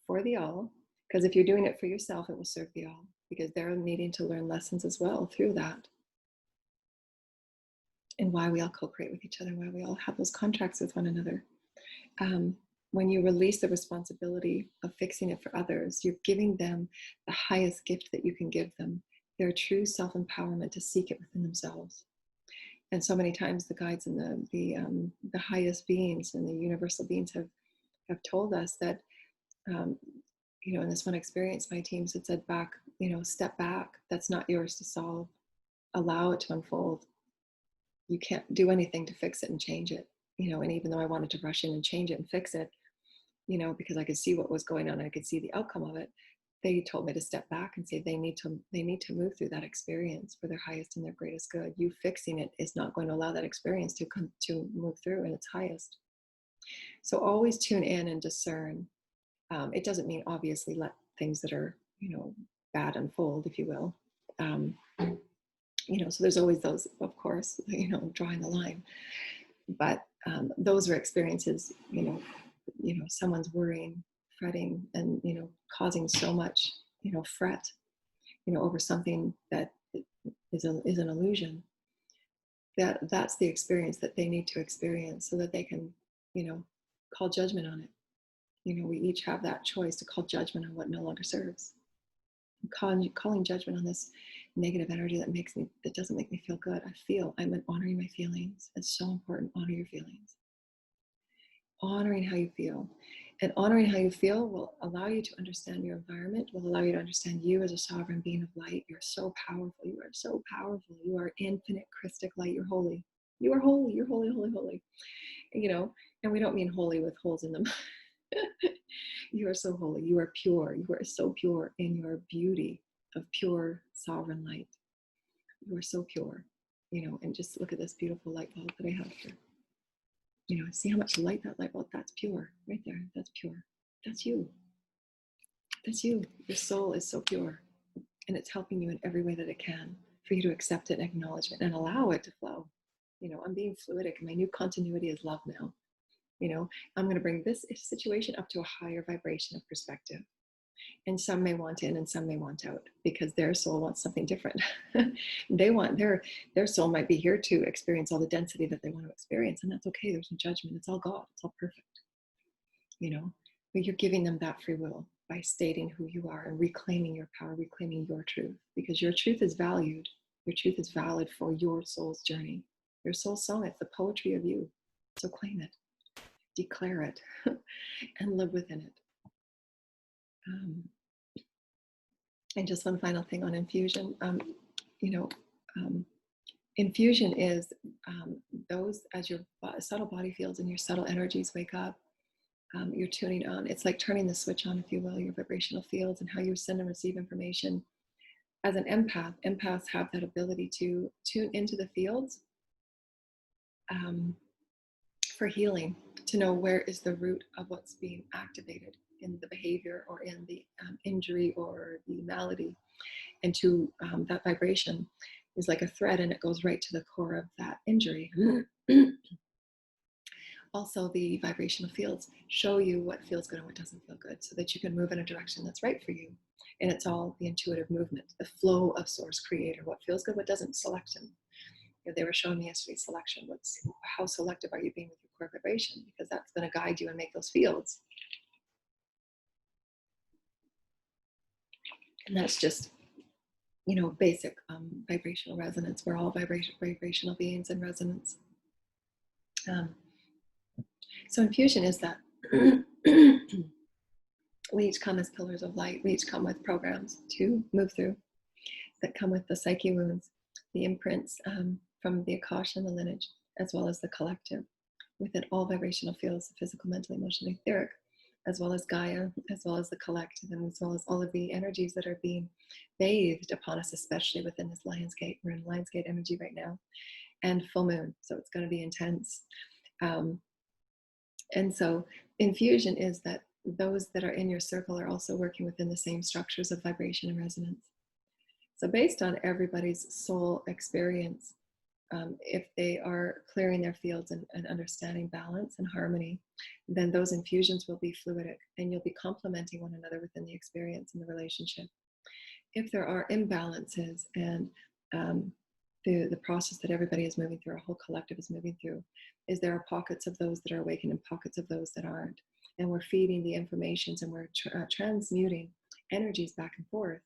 for the all? Because if you're doing it for yourself, it will serve the all, because they're needing to learn lessons as well through that. And why we all co-create with each other, why we all have those contracts with one another. When you release the responsibility of fixing it for others, you're giving them the highest gift that you can give them, their true self-empowerment to seek it within themselves. And so many times the guides and the highest beings and the universal beings have told us that, in this one experience, my teams had said back, step back, that's not yours to solve. Allow it to unfold. You can't do anything to fix it and change it, and even though I wanted to rush in and change it and fix it, because I could see what was going on, I could see the outcome of it. They told me to step back and say they need to move through that experience for their highest and their greatest good. You fixing it is not going to allow that experience to move through in its highest. So always tune in and discern. It doesn't mean obviously let things that are bad unfold, if you will. So there's always those, of course, drawing the line. But those are experiences, someone's worrying, fretting, and, causing so much, fret, over something that is an illusion. That's the experience that they need to experience so that they can, call judgment on it. We each have that choice to call judgment on what no longer serves. Calling judgment on this negative energy that doesn't make me feel good. I'm honoring my feelings. It's so important. Honor your feelings. Honoring how you feel. And honoring how you feel will allow you to understand your environment, will allow you to understand you as a sovereign being of light. You're so powerful. You are so powerful. You are infinite Christic light. You're holy. You are holy. You're holy, holy, holy. And we don't mean holy with holes in them. You are so holy. You are pure. You are so pure in your beauty of pure sovereign light. You are so pure, and just look at this beautiful light bulb that I have here. See how much light that light bulb, that's pure right there. That's pure. That's you. That's you. Your soul is so pure, and it's helping you in every way that it can for you to accept it and acknowledge it and allow it to flow. I'm being fluidic, and my new continuity is love now. I'm going to bring this situation up to a higher vibration of perspective. And some may want in and some may want out because their soul wants something different. They want their soul might be here to experience all the density that they want to experience, and that's okay. There's no judgment. It's all God. It's all perfect, you know. But you're giving them that free will by stating who you are and reclaiming your power, reclaiming your truth, because your truth is valued. Your truth is valid for your soul's journey. Your soul's song, it's the poetry of you. So claim it, declare it, and live within it. And just one final thing on infusion. You know, infusion is those, as your subtle body fields and your subtle energies wake up, you're tuning on. It's like turning the switch on, if you will, your vibrational fields and how you send and receive information. As an empath, empaths have that ability to tune into the fields for healing, to know where is the root of what's being activated in the behavior or in the injury or the malady. And to that vibration is like a thread, and it goes right to the core of that injury. Also, the vibrational fields show you what feels good and what doesn't feel good, so that you can move in a direction that's right for you. And it's all the intuitive movement, the flow of source creator, what feels good, what doesn't. Selection. You know, they were showing me yesterday selection. How selective are you being with your core vibration? Because that's going to guide you and make those fields. And that's just, you know, basic vibrational resonance. We're all vibrational beings in resonance. So infusion is that we each come as pillars of light. We each come with programs to move through that come with the psyche wounds, the imprints from the Akasha and the lineage, as well as the collective, within all vibrational fields, the physical, mental, emotional, etheric, as well as Gaia, as well as the collective, and as well as all of the energies that are being bathed upon us, especially within this Lionsgate. We're in Lionsgate energy right now, and full moon, so it's going to be intense. And so infusion is that those that are in your circle are also working within the same structures of vibration and resonance. So based on everybody's soul experience, if they are clearing their fields and understanding balance and harmony, then those infusions will be fluidic, and you'll be complementing one another within the experience and the relationship. If there are imbalances and the process that everybody is moving through, our whole collective is moving through, is there are pockets of those that are awakened and pockets of those that aren't. And we're feeding the informations, and we're transmuting energies back and forth.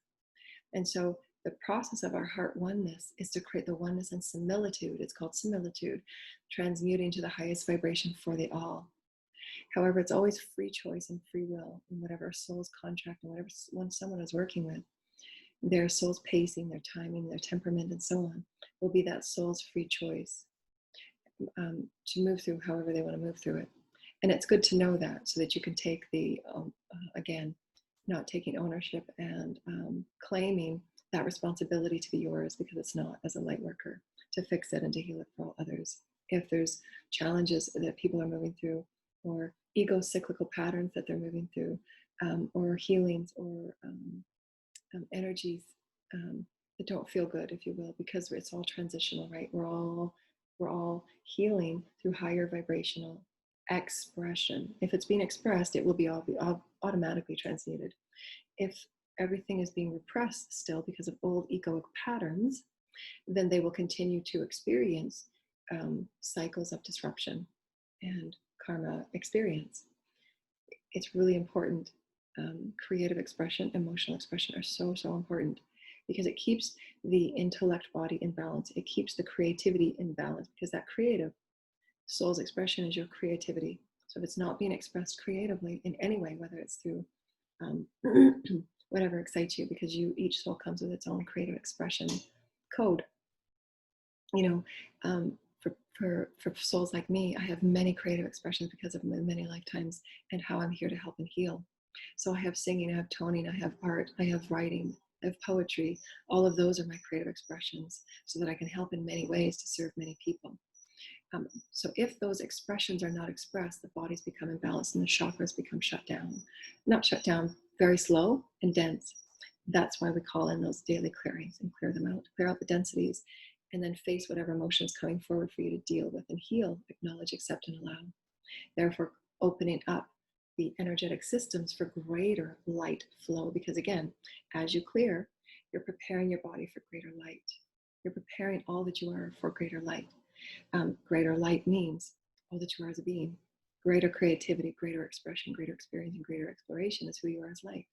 And so the process of our heart oneness is to create the oneness and similitude. It's called similitude, transmuting to the highest vibration for the all. However, it's always free choice and free will in whatever soul's contract and whatever one someone is working with. Their soul's pacing, their timing, their temperament, and so on will be that soul's free choice to move through however they want to move through it. And it's good to know that, so that you can take the, again, not taking ownership and claiming that responsibility to be yours, because it's not, as a light worker, to fix it and to heal it for all others. If there's challenges that people are moving through, or ego cyclical patterns that they're moving through, or healings, or energies that don't feel good, if you will, because it's all transitional, right? We're all healing through higher vibrational expression. If it's being expressed, it will be automatically transmuted. If everything is being repressed still because of old egoic patterns, then they will continue to experience cycles of disruption and karma experience. It's really important. Creative expression, emotional expression are so important, because it keeps the intellect body in balance. It keeps the creativity in balance, because that creative soul's expression is your creativity. So if it's not being expressed creatively in any way, whether it's through whatever excites you, because each soul comes with its own creative expression code. You know, for souls like me, I have many creative expressions because of many lifetimes and how I'm here to help and heal. So I have singing, I have toning, I have art, I have writing, I have poetry. All of those are my creative expressions, so that I can help in many ways to serve many people. So if those expressions are not expressed, the bodies become imbalanced and the chakras become shut down. Not shut down, very slow and dense. That's why we call in those daily clearings and clear them out, clear out the densities, and then face whatever emotion is coming forward for you to deal with and heal, acknowledge, accept, and allow. Therefore, opening up the energetic systems for greater light flow. Because again, as you clear, you're preparing your body for greater light. You're preparing all that you are for greater light. Greater light means all that you are as a being. Greater creativity, greater expression, greater experience, and greater exploration is who you are as light.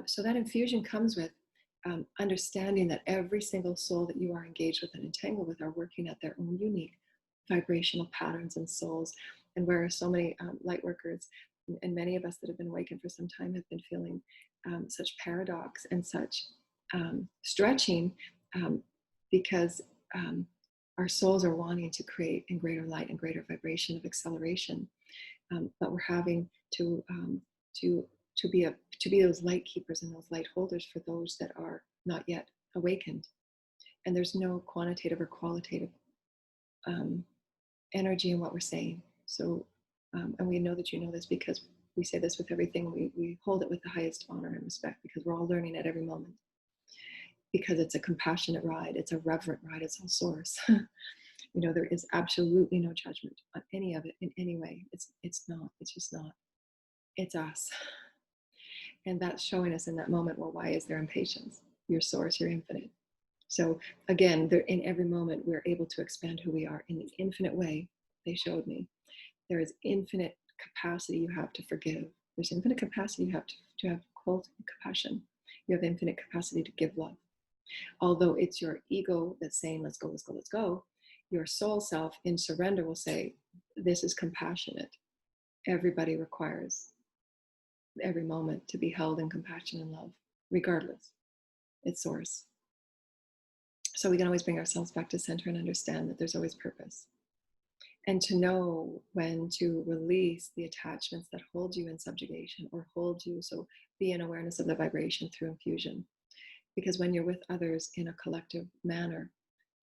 So that infusion comes with understanding that every single soul that you are engaged with and entangled with are working at their own unique vibrational patterns and souls. And where so many light workers and many of us that have been awakened for some time have been feeling such paradox and such stretching because our souls are wanting to create in greater light and greater vibration of acceleration, but we're having to be those light keepers and those light holders for those that are not yet awakened. And there's no quantitative or qualitative energy in what we're saying. So, and we know that you know this because we say this with everything. We hold it with the highest honor and respect because we're all learning at every moment. Because it's a compassionate ride, it's a reverent ride, it's all source. There is absolutely no judgment on any of it in any way. It's not, it's just not. It's us. And that's showing us in that moment, well, why is there impatience? You're source, you're infinite. So again, in every moment, we're able to expand who we are in the infinite way they showed me. There is infinite capacity you have to forgive. There's infinite capacity you have to have cold compassion. You have infinite capacity to give love. Although it's your ego that's saying, let's go, let's go, let's go, your soul self in surrender will say, this is compassionate. Everybody requires every moment to be held in compassion and love, regardless. It's source. So we can always bring ourselves back to center and understand that there's always purpose. And to know when to release the attachments that hold you in subjugation or hold you. So be in awareness of the vibration through infusion. Because when you're with others in a collective manner,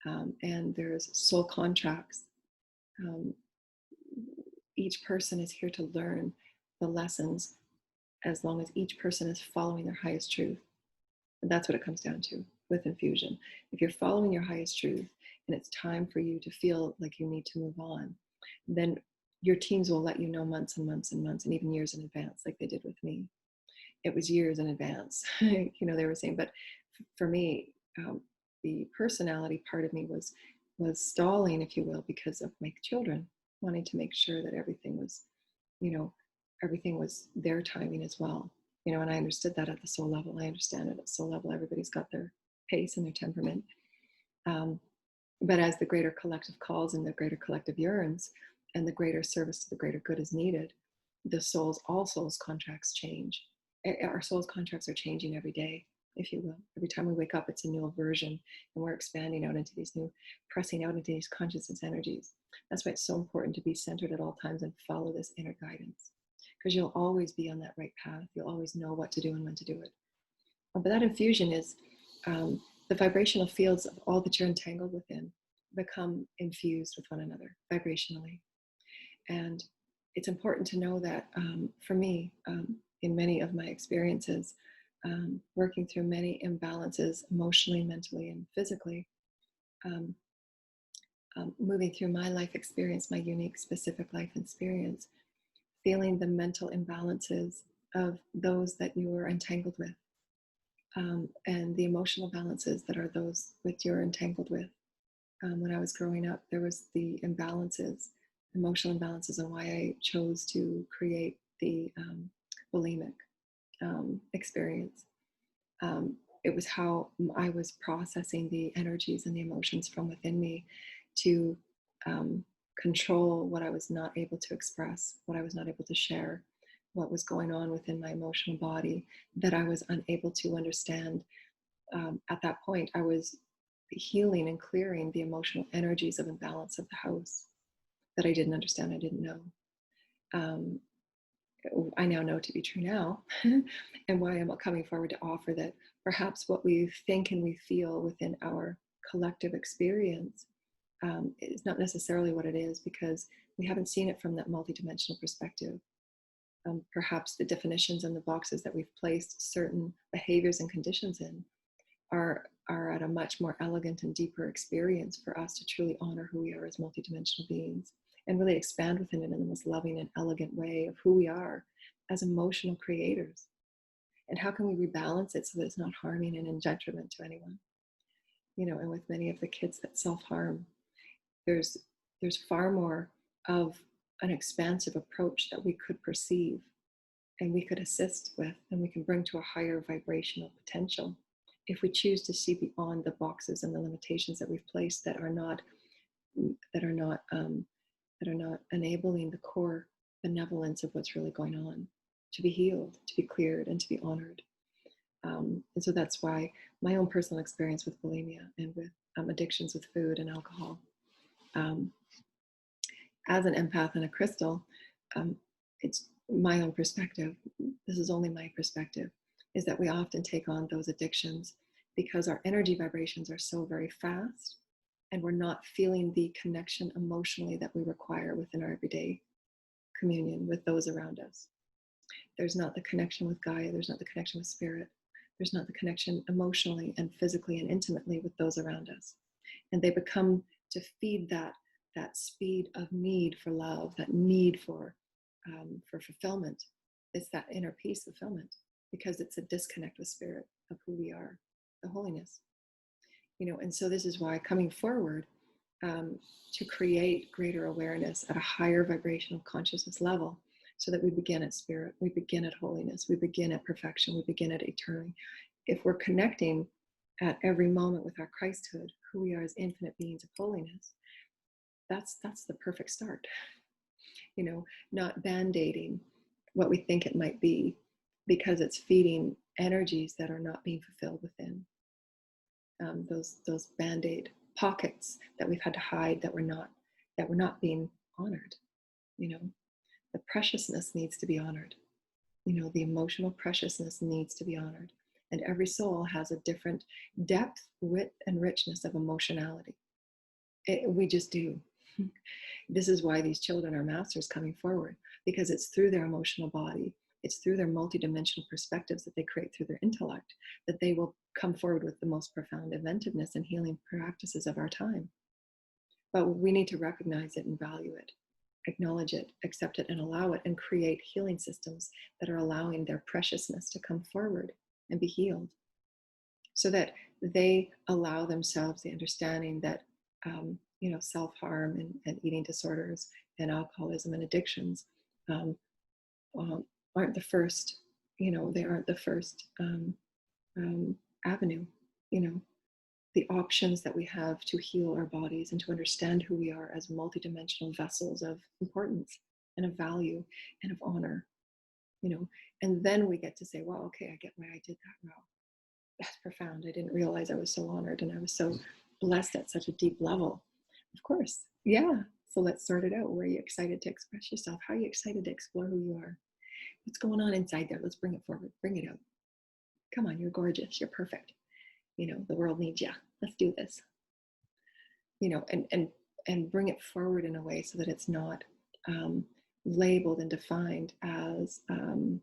and there's soul contracts, each person is here to learn the lessons as long as each person is following their highest truth. And that's what it comes down to with infusion. If you're following your highest truth and it's time for you to feel like you need to move on, then your teams will let you know months and months and months and even years in advance, like they did with me. It was years in advance, they were saying, but for me, the personality part of me was stalling, if you will, because of my children, wanting to make sure that everything was their timing as well. And I understood that at the soul level. I understand it at the soul level. Everybody's got their pace and their temperament. But as the greater collective calls and the greater collective yearns and the greater service to the greater good is needed, all souls contracts change. Our souls contracts are changing every day, if you will. Every time we wake up, it's a new version, and we're expanding out into pressing out into these consciousness energies. That's why it's so important to be centered at all times and follow this inner guidance, because you'll always be on that right path. You'll always know what to do and when to do it. But that infusion is the vibrational fields of all that you're entangled within become infused with one another vibrationally. And it's important to know that for me, in many of my experiences, working through many imbalances emotionally, mentally, and physically, moving through my life experience, my unique, specific life experience, feeling the mental imbalances of those that you were entangled with, and the emotional balances that are those that you're entangled with. When I was growing up, there was the imbalances, emotional imbalances, and why I chose to create the bulimic experience. It was how I was processing the energies and the emotions from within me to control what I was not able to express, what I was not able to share, what was going on within my emotional body that I was unable to understand. At that point, I was healing and clearing the emotional energies of imbalance of the house that I didn't understand, I didn't know. I now know to be true now, and why I'm coming forward to offer that perhaps what we think and we feel within our collective experience is not necessarily what it is, because we haven't seen it from that multidimensional perspective. Perhaps the definitions and the boxes that we've placed certain behaviors and conditions in are at a much more elegant and deeper experience for us to truly honor who we are as multidimensional beings and really expand within it in the most loving and elegant way of who we are as emotional creators. And how can we rebalance it so that it's not harming and in detriment to anyone? And with many of the kids that self-harm, there's far more of an expansive approach that we could perceive and we could assist with, and we can bring to a higher vibrational potential if we choose to see beyond the boxes and the limitations that we've placed that are not enabling the core benevolence of what's really going on to be healed, to be cleared, and to be honored. And so that's why my own personal experience with bulimia and with addictions with food and alcohol, as an empath and a crystal, it's my own perspective. This is only my perspective, is that we often take on those addictions because our energy vibrations are so very fast and we're not feeling the connection emotionally that we require within our everyday communion with those around us. There's not the connection with Gaia, there's not the connection with spirit, there's not the connection emotionally and physically and intimately with those around us. And they become to feed that speed of need for love, that need for fulfillment. It's that inner peace fulfillment, because it's a disconnect with spirit of who we are, the holiness. And so this is why coming forward to create greater awareness at a higher vibrational consciousness level, so that we begin at spirit, we begin at holiness, we begin at perfection, we begin at eternity. If we're connecting at every moment with our Christhood, who we are as infinite beings of holiness, that's the perfect start. Not band-aiding what we think it might be, because it's feeding energies that are not being fulfilled within. Those band-aid pockets that we've had to hide, that we're not being honored. The preciousness needs to be honored. The emotional preciousness needs to be honored. And every soul has a different depth, width, and richness of emotionality. We just do. This is why these children are masters coming forward, because it's through their emotional body, it's through their multidimensional perspectives that they create through their intellect, that they will come forward with the most profound inventiveness and healing practices of our time. But we need to recognize it and value it, acknowledge it, accept it, and allow it, and create healing systems that are allowing their preciousness to come forward and be healed, so that they allow themselves the understanding that self-harm and eating disorders and alcoholism and addictions aren't the first, they aren't the first avenue. The options that we have to heal our bodies and to understand who we are as multidimensional vessels of importance and of value and of honor, and then we get to say, well, okay, I get why I did that. Wow, that's profound. I didn't realize I was so honored and I was so blessed at such a deep level. Of course. Yeah. So let's sort it out. Were you excited to express yourself? How are you excited to explore who you are? What's going on inside there? Let's bring it forward. Bring it out. Come on, you're gorgeous. You're perfect. The world needs you. Let's do this. And bring it forward in a way so that it's not labeled and defined as, and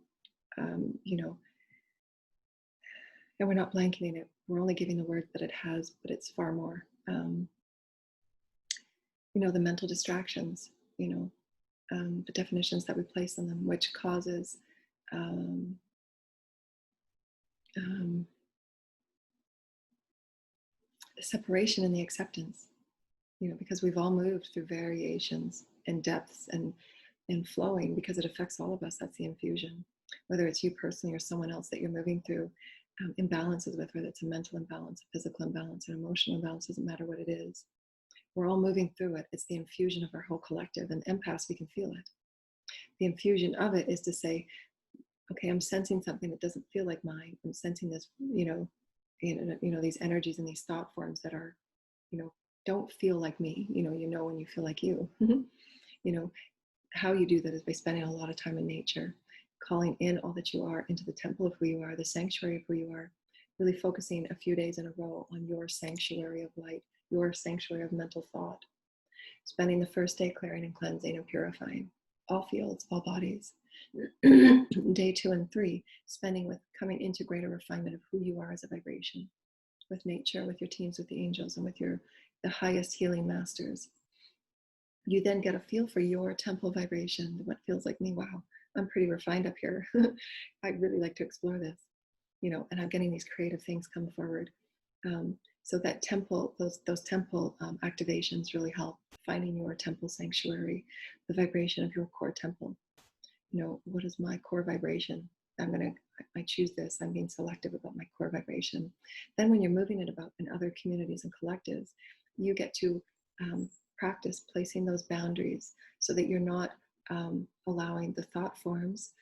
we're not blanketing it. We're only giving the word that it has, but it's far more. The mental distractions, the definitions that we place on them, which causes the separation and the acceptance, because we've all moved through variations and depths and flowing, because it affects all of us. That's the infusion, whether it's you personally or someone else that you're moving through imbalances with, whether it's a mental imbalance, a physical imbalance, an emotional imbalance, doesn't matter what it is. We're all moving through it. It's the infusion of our whole collective, and empaths, we can feel it. The infusion of it is to say, okay, I'm sensing something that doesn't feel like mine. I'm sensing this, these energies and these thought forms that are, don't feel like me. When you feel like you. How you do that is by spending a lot of time in nature, calling in all that you are into the temple of who you are, the sanctuary of who you are, really focusing a few days in a row on your sanctuary of light, your sanctuary of mental thought, spending the first day clearing and cleansing and purifying all fields, all bodies. Day 2 and 3, spending with coming into greater refinement of who you are as a vibration, with nature, with your teams, with the angels, and with the highest healing masters. you then get a feel for your temple vibration, what feels like me. Wow, I'm pretty refined up here. I'd really like to explore this, and I'm getting these creative things come forward. So that temple, those temple activations really help finding your temple sanctuary, the vibration of your core temple. What is my core vibration? I choose this. I'm being selective about my core vibration. Then when you're moving it about in other communities and collectives, you get to practice placing those boundaries so that you're not allowing the thought forms,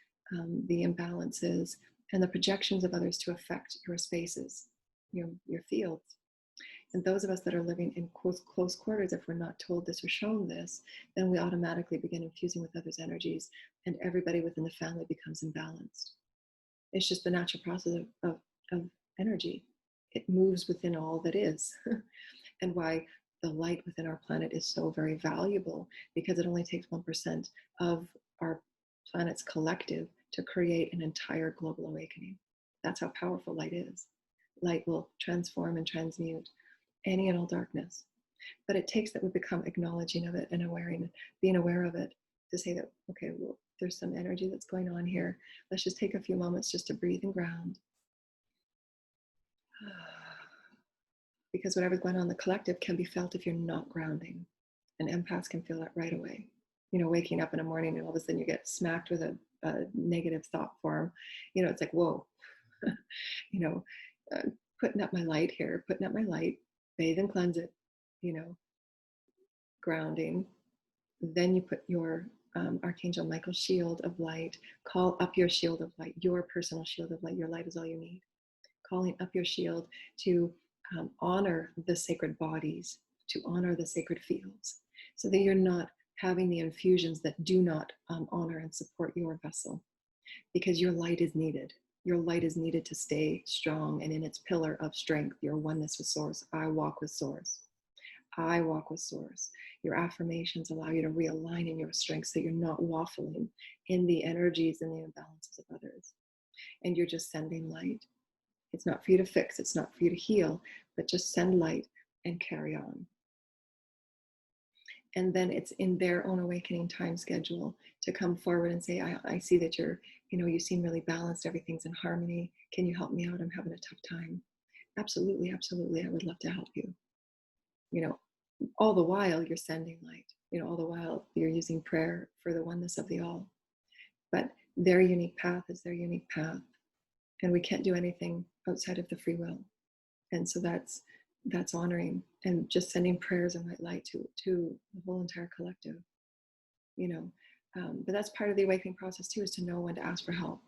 the imbalances, and the projections of others to affect your spaces, your fields. And those of us that are living in close quarters, if we're not told this or shown this, then we automatically begin infusing with others' energies, and everybody within the family becomes imbalanced. It's just the natural process of energy. It moves within all that is. And why the light within our planet is so very valuable, because it only takes 1% of our planet's collective to create an entire global awakening. That's how powerful light is. Light will transform and transmute any and all darkness. But it takes that we become acknowledging of it and being aware of it, to say that, okay, well, there's some energy that's going on here. Let's just take a few moments just to breathe and ground. Because whatever's going on in the collective can be felt if you're not grounding. And empaths can feel that right away. Waking up in the morning and all of a sudden you get smacked with a negative thought form. It's like, whoa, putting up my light here, bathe and cleanse it, grounding. Then you put your Archangel Michael's shield of light, call up your shield of light, your personal shield of light. Your light is all you need. Calling up your shield to honor the sacred bodies, to honor the sacred fields, so that you're not having the infusions that do not honor and support your vessel, because your light is needed. Your light is needed to stay strong and in its pillar of strength, your oneness with Source. I walk with Source. I walk with Source. Your affirmations allow you to realign in your strength, so you're not waffling in the energies and the imbalances of others. And you're just sending light. It's not for you to fix, it's not for you to heal, but just send light and carry on. And then it's in their own awakening time schedule to come forward and say, I see that you seem really balanced, everything's in harmony. Can you help me out? I'm having a tough time. Absolutely, absolutely. I would love to help you. All the while you're sending light, all the while you're using prayer for the oneness of the all. But their unique path is their unique path. And we can't do anything outside of the free will. And so that's honoring and just sending prayers and white light to the whole entire collective, but that's part of the awakening process too, is to know when to ask for help.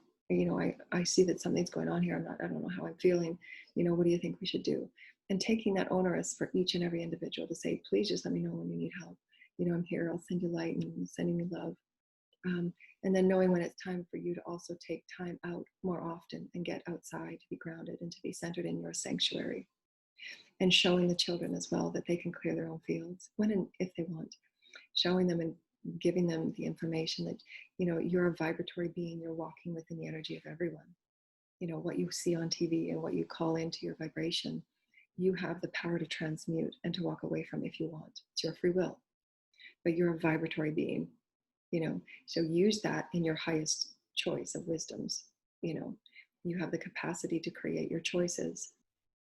I see that something's going on here. I don't know how I'm feeling. What do you think we should do? And taking that onus for each and every individual to say, please just let me know when you need help. I'm here. I'll send you light and I'm sending you love. And then knowing when it's time for you to also take time out more often and get outside to be grounded and to be centered in your sanctuary. And showing the children as well that they can clear their own fields when and if they want. Showing them and giving them the information that, you're a vibratory being, you're walking within the energy of everyone. What you see on TV and what you call into your vibration, you have the power to transmute and to walk away from if you want. It's your free will. But you're a vibratory being, so use that in your highest choice of wisdoms. You have the capacity to create your choices,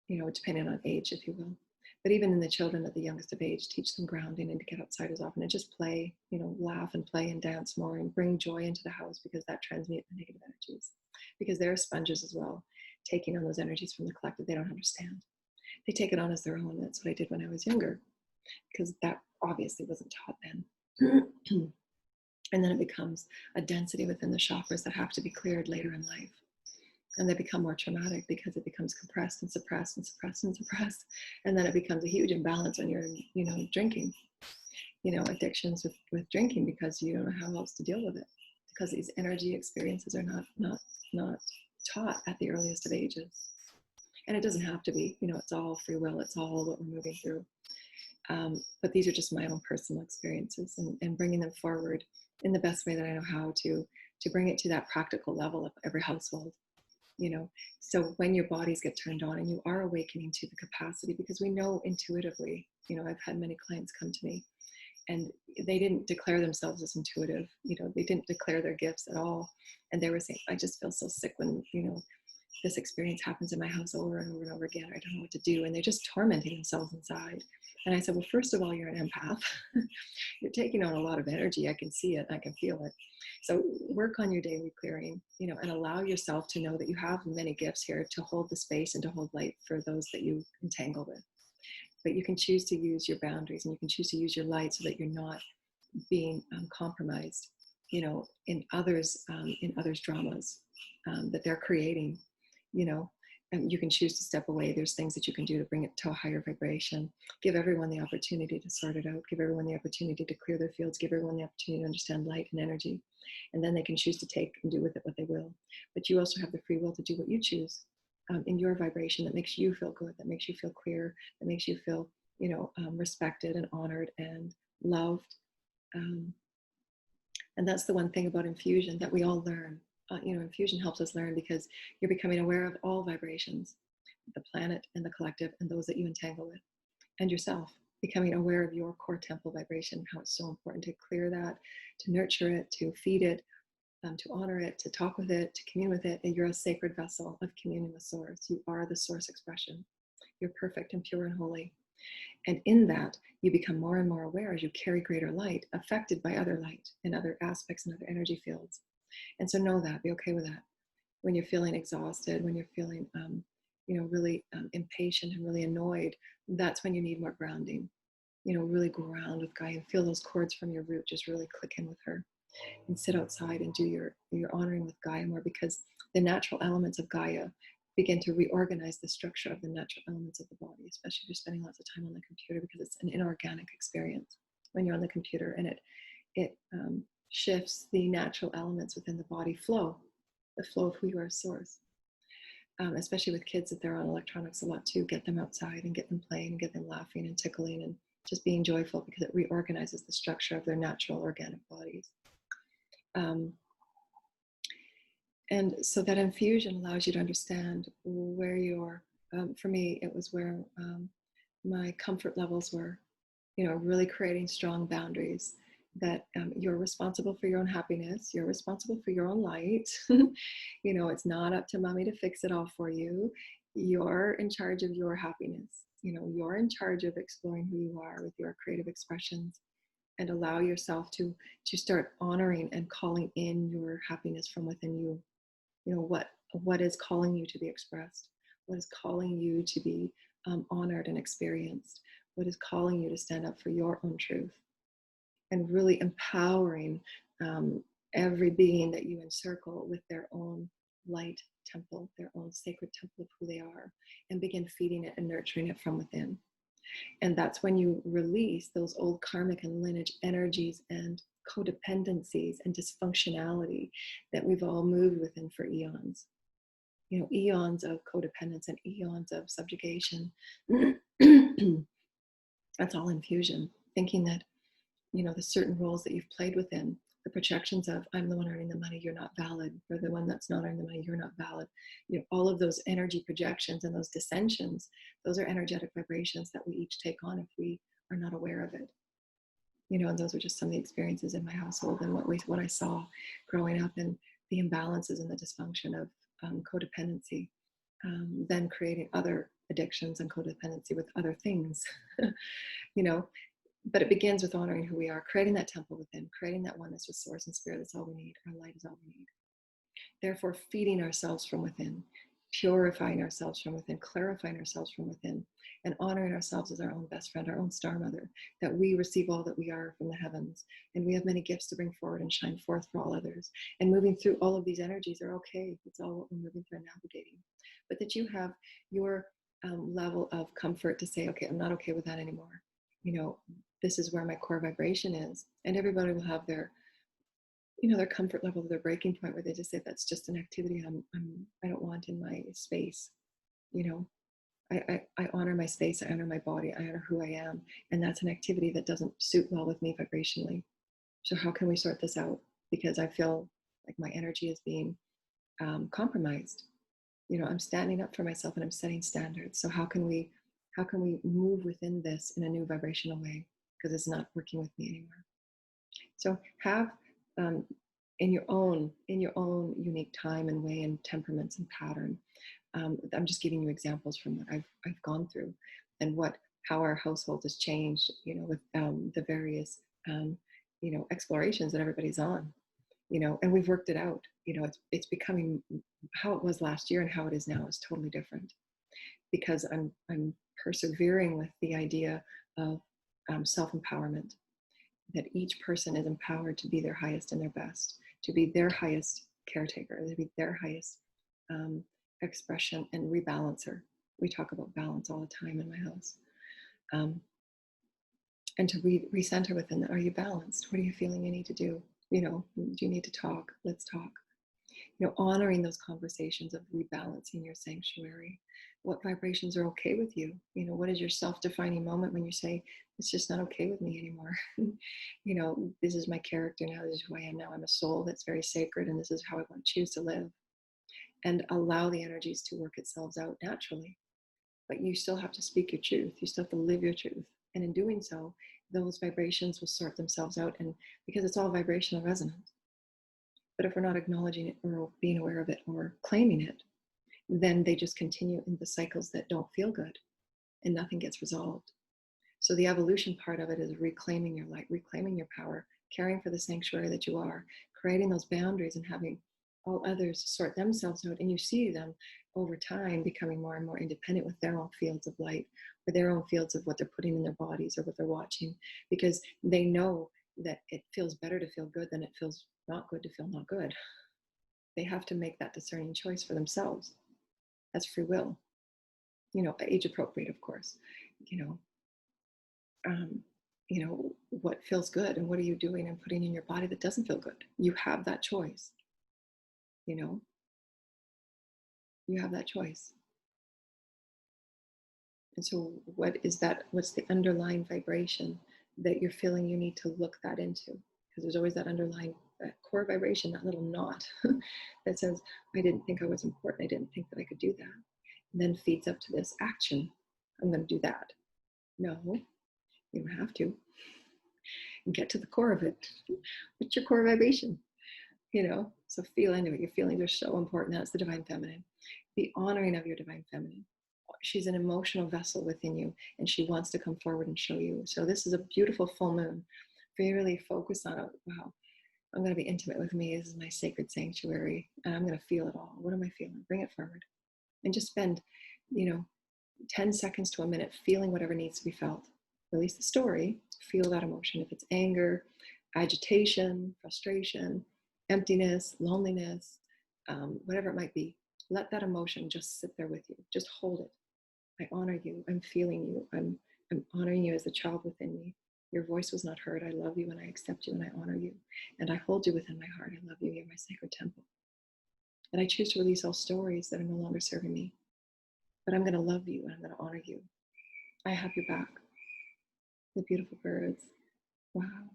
depending on age, if you will. But even in the children at the youngest of age, teach them grounding and to get outside as often and just play, laugh and play and dance more and bring joy into the house, because that transmutes the negative energies. Because they're sponges as well, taking on those energies from the collective. They don't understand. They take it on as their own. That's what I did when I was younger, because that obviously wasn't taught then. And then it becomes a density within the chakras that have to be cleared later in life. And they become more traumatic because it becomes compressed and suppressed and suppressed and suppressed. And then it becomes a huge imbalance when you're, drinking, addictions with drinking, because you don't know how else to deal with it, because these energy experiences are not taught at the earliest of ages. And it doesn't have to be, it's all free will. It's all what we're moving through. But these are just my own personal experiences, and bringing them forward in the best way that I know how to bring it to that practical level of every household. So when your bodies get turned on and you are awakening to the capacity, because we know intuitively, I've had many clients come to me And they didn't declare themselves as intuitive. They didn't declare their gifts at all. And they were saying, I just feel so sick when, this experience happens in my house over and over and over again. I don't know what to do. And they're just tormenting themselves inside. And I said, well, first of all, you're an empath. You're taking on a lot of energy. I can see it. I can feel it. So work on your daily clearing, and allow yourself to know that you have many gifts here to hold the space and to hold light for those that you entangle with. But you can choose to use your boundaries, and you can choose to use your light so that you're not being compromised, in others' dramas that they're creating. And you can choose to step away. There's things that you can do to bring it to a higher vibration. Give everyone the opportunity to sort it out. Give everyone the opportunity to clear their fields. Give everyone the opportunity to understand light and energy. And then they can choose to take and do with it what they will. But you also have the free will to do what you choose in your vibration that makes you feel good, that makes you feel clear, that makes you feel, respected and honored and loved. And that's the one thing about infusion that we all learn. Infusion helps us learn because you're becoming aware of all vibrations, the planet and the collective and those that you entangle with, and yourself, becoming aware of your core temple vibration, how it's so important to clear that, to nurture it, to feed it, to honor it, to talk with it, to commune with it. And you're a sacred vessel of communion with Source. You are the Source expression. You're perfect and pure and holy. And in that, you become more and more aware as you carry greater light, affected by other light and other aspects and other energy fields. And so know that, be okay with that. When you're feeling exhausted, when you're feeling, really impatient and really annoyed, that's when you need more grounding. Really ground with Gaia and feel those cords from your root just really click in with her. And sit outside and do your honoring with Gaia more, because the natural elements of Gaia begin to reorganize the structure of the natural elements of the body, especially if you're spending lots of time on the computer, because it's an inorganic experience when you're on the computer, and it shifts the natural elements within the body flow, the flow of who you are as Source. Especially with kids, that they're on electronics a lot too, get them outside and get them playing and get them laughing and tickling and just being joyful, because it reorganizes the structure of their natural organic bodies. And so that infusion allows you to understand where you're, for me, it was where my comfort levels were, really creating strong boundaries that you're responsible for your own happiness. You're responsible for your own light. It's not up to mommy to fix it all for you. You're in charge of your happiness. You're in charge of exploring who you are with your creative expressions, and allow yourself to start honoring and calling in your happiness from within you. What is calling you to be expressed? What is calling you to be honored and experienced? What is calling you to stand up for your own truth? And really empowering every being that you encircle with their own light temple, their own sacred temple of who they are, and begin feeding it and nurturing it from within. And that's when you release those old karmic and lineage energies and codependencies and dysfunctionality that we've all moved within for eons. Eons of codependence and eons of subjugation. That's all infusion. Thinking that, the certain roles that you've played within, the projections of, I'm the one earning the money, you're not valid. Or the one that's not earning the money, you're not valid. All of those energy projections and those dissensions, those are energetic vibrations that we each take on if we are not aware of it. And those are just some of the experiences in my household and what I saw growing up, and the imbalances and the dysfunction of codependency, then creating other addictions and codependency with other things, But it begins with honoring who we are, creating that temple within, creating that oneness with Source and Spirit. That's all we need. Our light is all we need. Therefore, feeding ourselves from within, purifying ourselves from within, clarifying ourselves from within, and honoring ourselves as our own best friend, our own star mother, that we receive all that we are from the heavens. And we have many gifts to bring forward and shine forth for all others. And moving through all of these energies are okay. It's all what we're moving through and navigating. But that you have your level of comfort to say, okay, I'm not okay with that anymore. This is where my core vibration is. And everybody will have their comfort level, their breaking point, where they just say, that's just an activity I don't want in my space. I honor my space, I honor my body, I honor who I am. And that's an activity that doesn't suit well with me vibrationally. So how can we sort this out? Because I feel like my energy is being compromised. I'm standing up for myself and I'm setting standards. So how can we move within this in a new vibrational way? because it's not working with me anymore. So have in your own unique time and way and temperaments and pattern. I'm just giving you examples from what I've gone through, and how our household has changed, with the various explorations that everybody's on, and we've worked it out. It's becoming how it was last year, and how it is now is totally different, because I'm persevering with the idea of self-empowerment, that each person is empowered to be their highest and their best, to be their highest caretaker, to be their highest expression and rebalancer. We talk about balance all the time in my house. And to recenter within that. Are you balanced? What are you feeling you need to do? Do you need to talk? Let's talk. Honoring those conversations of rebalancing your sanctuary. What vibrations are okay with you? What is your self-defining moment when you say, it's just not okay with me anymore? This is my character now. This is who I am now. I'm a soul that's very sacred, and this is how I want to choose to live. And allow the energies to work itself out naturally. But you still have to speak your truth. You still have to live your truth. And in doing so, those vibrations will sort themselves out. And because it's all vibrational resonance. But if we're not acknowledging it or being aware of it or claiming it, then they just continue in the cycles that don't feel good, and nothing gets resolved. So the evolution part of it is reclaiming your light, reclaiming your power, caring for the sanctuary that you are, creating those boundaries and having all others sort themselves out. And you see them over time becoming more and more independent with their own fields of light, or their own fields of what they're putting in their bodies or what they're watching, because they know that it feels better to feel good than it feels not good to feel not good. They have to make that discerning choice for themselves. That's free will. Age appropriate, of course. What feels good, and what are you doing and putting in your body that doesn't feel good? You have that choice. You have that choice. And so what is that? What's the underlying vibration that you're feeling you need to look that into? Because there's always that underlying, that core vibration, that little knot that says, I didn't think I was important. I didn't think that I could do that. And then feeds up to this action. I'm going to do that. No, you don't have to. And get to the core of it. What's your core vibration? So feel into it. Your feelings are so important. That's the divine feminine. The honoring of your divine feminine. She's an emotional vessel within you, and she wants to come forward and show you. So this is a beautiful full moon for you to really focus on it. Wow, I'm going to be intimate with me. This is my sacred sanctuary, and I'm going to feel it all. What am I feeling? Bring it forward. And just spend, 10 seconds to a minute feeling whatever needs to be felt. Release the story. Feel that emotion. If it's anger, agitation, frustration, emptiness, loneliness, whatever it might be, let that emotion just sit there with you. Just hold it. I honor you. I'm feeling you. I'm honoring you as a child within me. Your voice was not heard. I love you and I accept you and I honor you. And I hold you within my heart. I love you. You're my sacred temple. And I choose to release all stories that are no longer serving me. But I'm going to love you and I'm going to honor you. I have your back. The beautiful birds. Wow.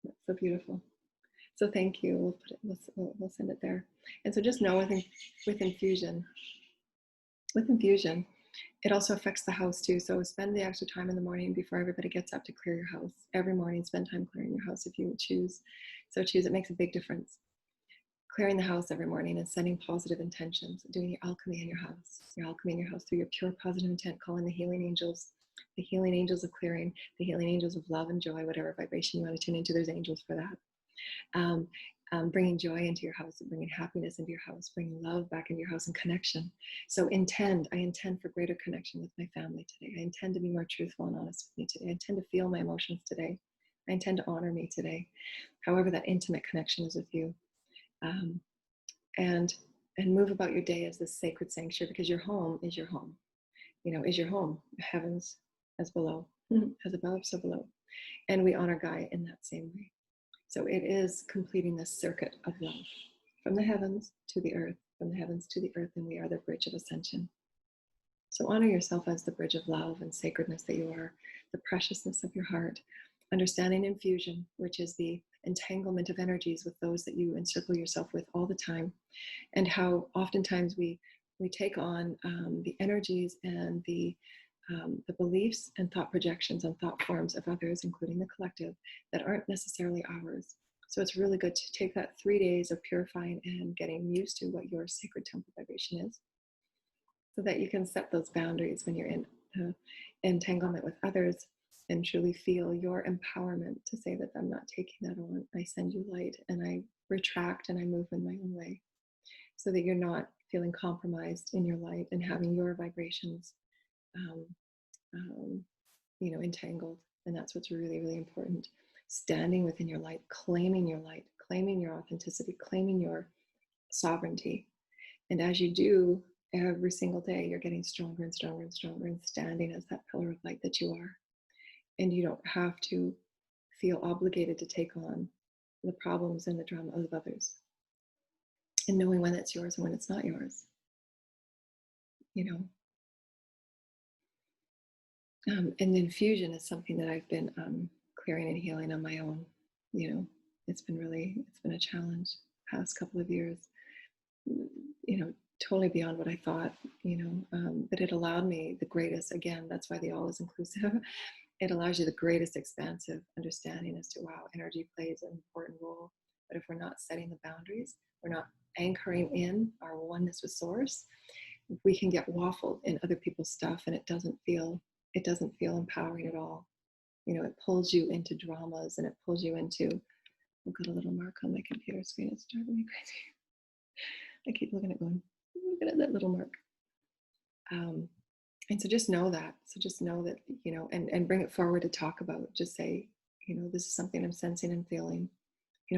That's so beautiful. So thank you. We'll put it. We'll send it there. And so just know with infusion, it also affects the house too. So spend the extra time in the morning before everybody gets up to clear your house. Every morning, spend time clearing your house if you choose. So choose. It makes a big difference. Clearing the house every morning and sending positive intentions. Doing your alchemy in your house. Your alchemy in your house through your pure positive intent. Calling the healing angels of clearing, the healing angels of love and joy, whatever vibration you want to tune into. There's angels for that. Bringing joy into your house, bringing happiness into your house, bringing love back into your house, and connection. So I intend for greater connection with my family today. I intend to be more truthful and honest with me today. I intend to feel my emotions today. I intend to honor me today. However that intimate connection is with you. And move about your day as this sacred sanctuary, because your home is your home. Is your home. Heavens as below, as above, so below. And we honor Gaia in that same way. So it is completing this circuit of love from the heavens to the earth, from the heavens to the earth, and we are the bridge of ascension. So honor yourself as the bridge of love and sacredness that you are, the preciousness of your heart, understanding infusion, which is the entanglement of energies with those that you encircle yourself with all the time, and how oftentimes we take on the energies and the the beliefs and thought projections and thought forms of others, including the collective, that aren't necessarily ours. So it's really good to take that 3 days of purifying and getting used to what your sacred temple vibration is, so that you can set those boundaries when you're in entanglement with others, and truly feel your empowerment to say that I'm not taking that on. I send you light, and I retract, and I move in my own way, so that you're not feeling compromised in your light and having your vibrations um, entangled. And that's what's really, really important. Standing within your light, claiming your authenticity, claiming your sovereignty. And as you do, every single day, you're getting stronger and stronger and stronger, and standing as that pillar of light that you are. And you don't have to feel obligated to take on the problems and the drama of others. And knowing when it's yours and when it's not yours. And infusion is something that I've been clearing and healing on my own. It's been a challenge the past couple of years, totally beyond what I thought, but it allowed me the greatest, again, that's why the all is inclusive. It allows you the greatest expansive understanding as to, wow, energy plays an important role. But if we're not setting the boundaries, we're not anchoring in our oneness with source, we can get waffled in other people's stuff, and it doesn't feel empowering at all. It pulls you into dramas, and it pulls you into, I've got a little mark on my computer screen. It's driving me crazy. I keep looking at that little mark. And so just know that. And bring it forward to talk about. Just say, this is something I'm sensing and feeling.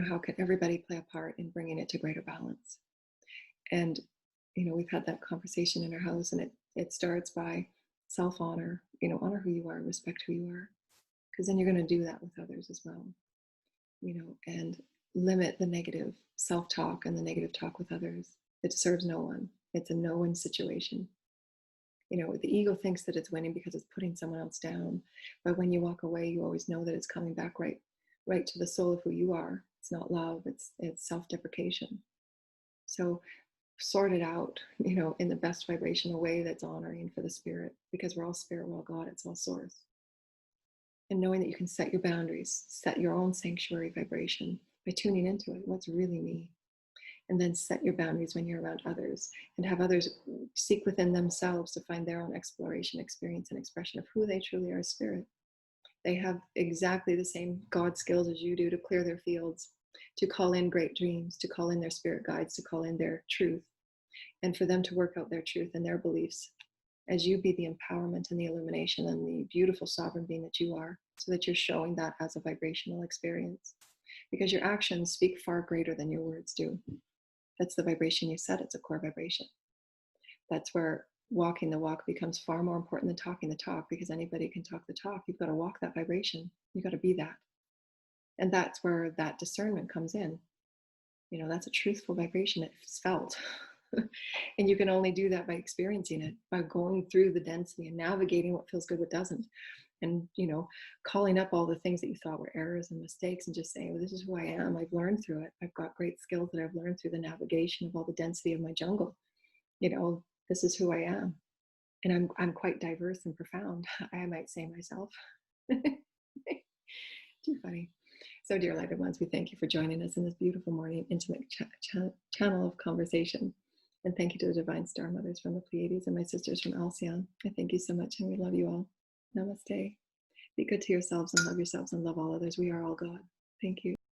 How can everybody play a part in bringing it to greater balance? And, we've had that conversation in our house, and it starts by self-honor, honor who you are, respect who you are, because then you're going to do that with others as well, and limit the negative self-talk and the negative talk with others. It serves no one. It's a no one situation. The ego thinks that it's winning because it's putting someone else down. But when you walk away, you always know that it's coming back right to the soul of who you are. It's not love, it's self-deprecation. So sort it out, in the best vibrational way that's honoring for the spirit, because we're all spirit, we're all God, it's all source. And knowing that you can set your boundaries, set your own sanctuary vibration by tuning into it, what's really me. And then set your boundaries when you're around others, and have others seek within themselves to find their own exploration, experience, and expression of who they truly are as spirit. They have exactly the same God skills as you do to clear their fields, to call in great dreams, to call in their spirit guides, to call in their truth, and for them to work out their truth and their beliefs as you be the empowerment and the illumination and the beautiful sovereign being that you are, so that you're showing that as a vibrational experience. Because your actions speak far greater than your words do. That's the vibration you set. It's a core vibration. That's where walking the walk becomes far more important than talking the talk, because anybody can talk the talk. You've got to walk that vibration. You've got to be that. And that's where that discernment comes in. That's a truthful vibration. It's felt. And you can only do that by experiencing it, by going through the density and navigating what feels good, what doesn't. And, calling up all the things that you thought were errors and mistakes, and just saying, well, this is who I am. I've learned through it. I've got great skills that I've learned through the navigation of all the density of my jungle. This is who I am. And I'm quite diverse and profound, I might say myself. Too funny. So, dear lighted ones, we thank you for joining us in this beautiful morning intimate channel of conversation. And thank you to the Divine Star Mothers from the Pleiades and my sisters from Alcyon. I thank you so much, and we love you all. Namaste. Be good to yourselves and love yourselves and love all others. We are all God. Thank you.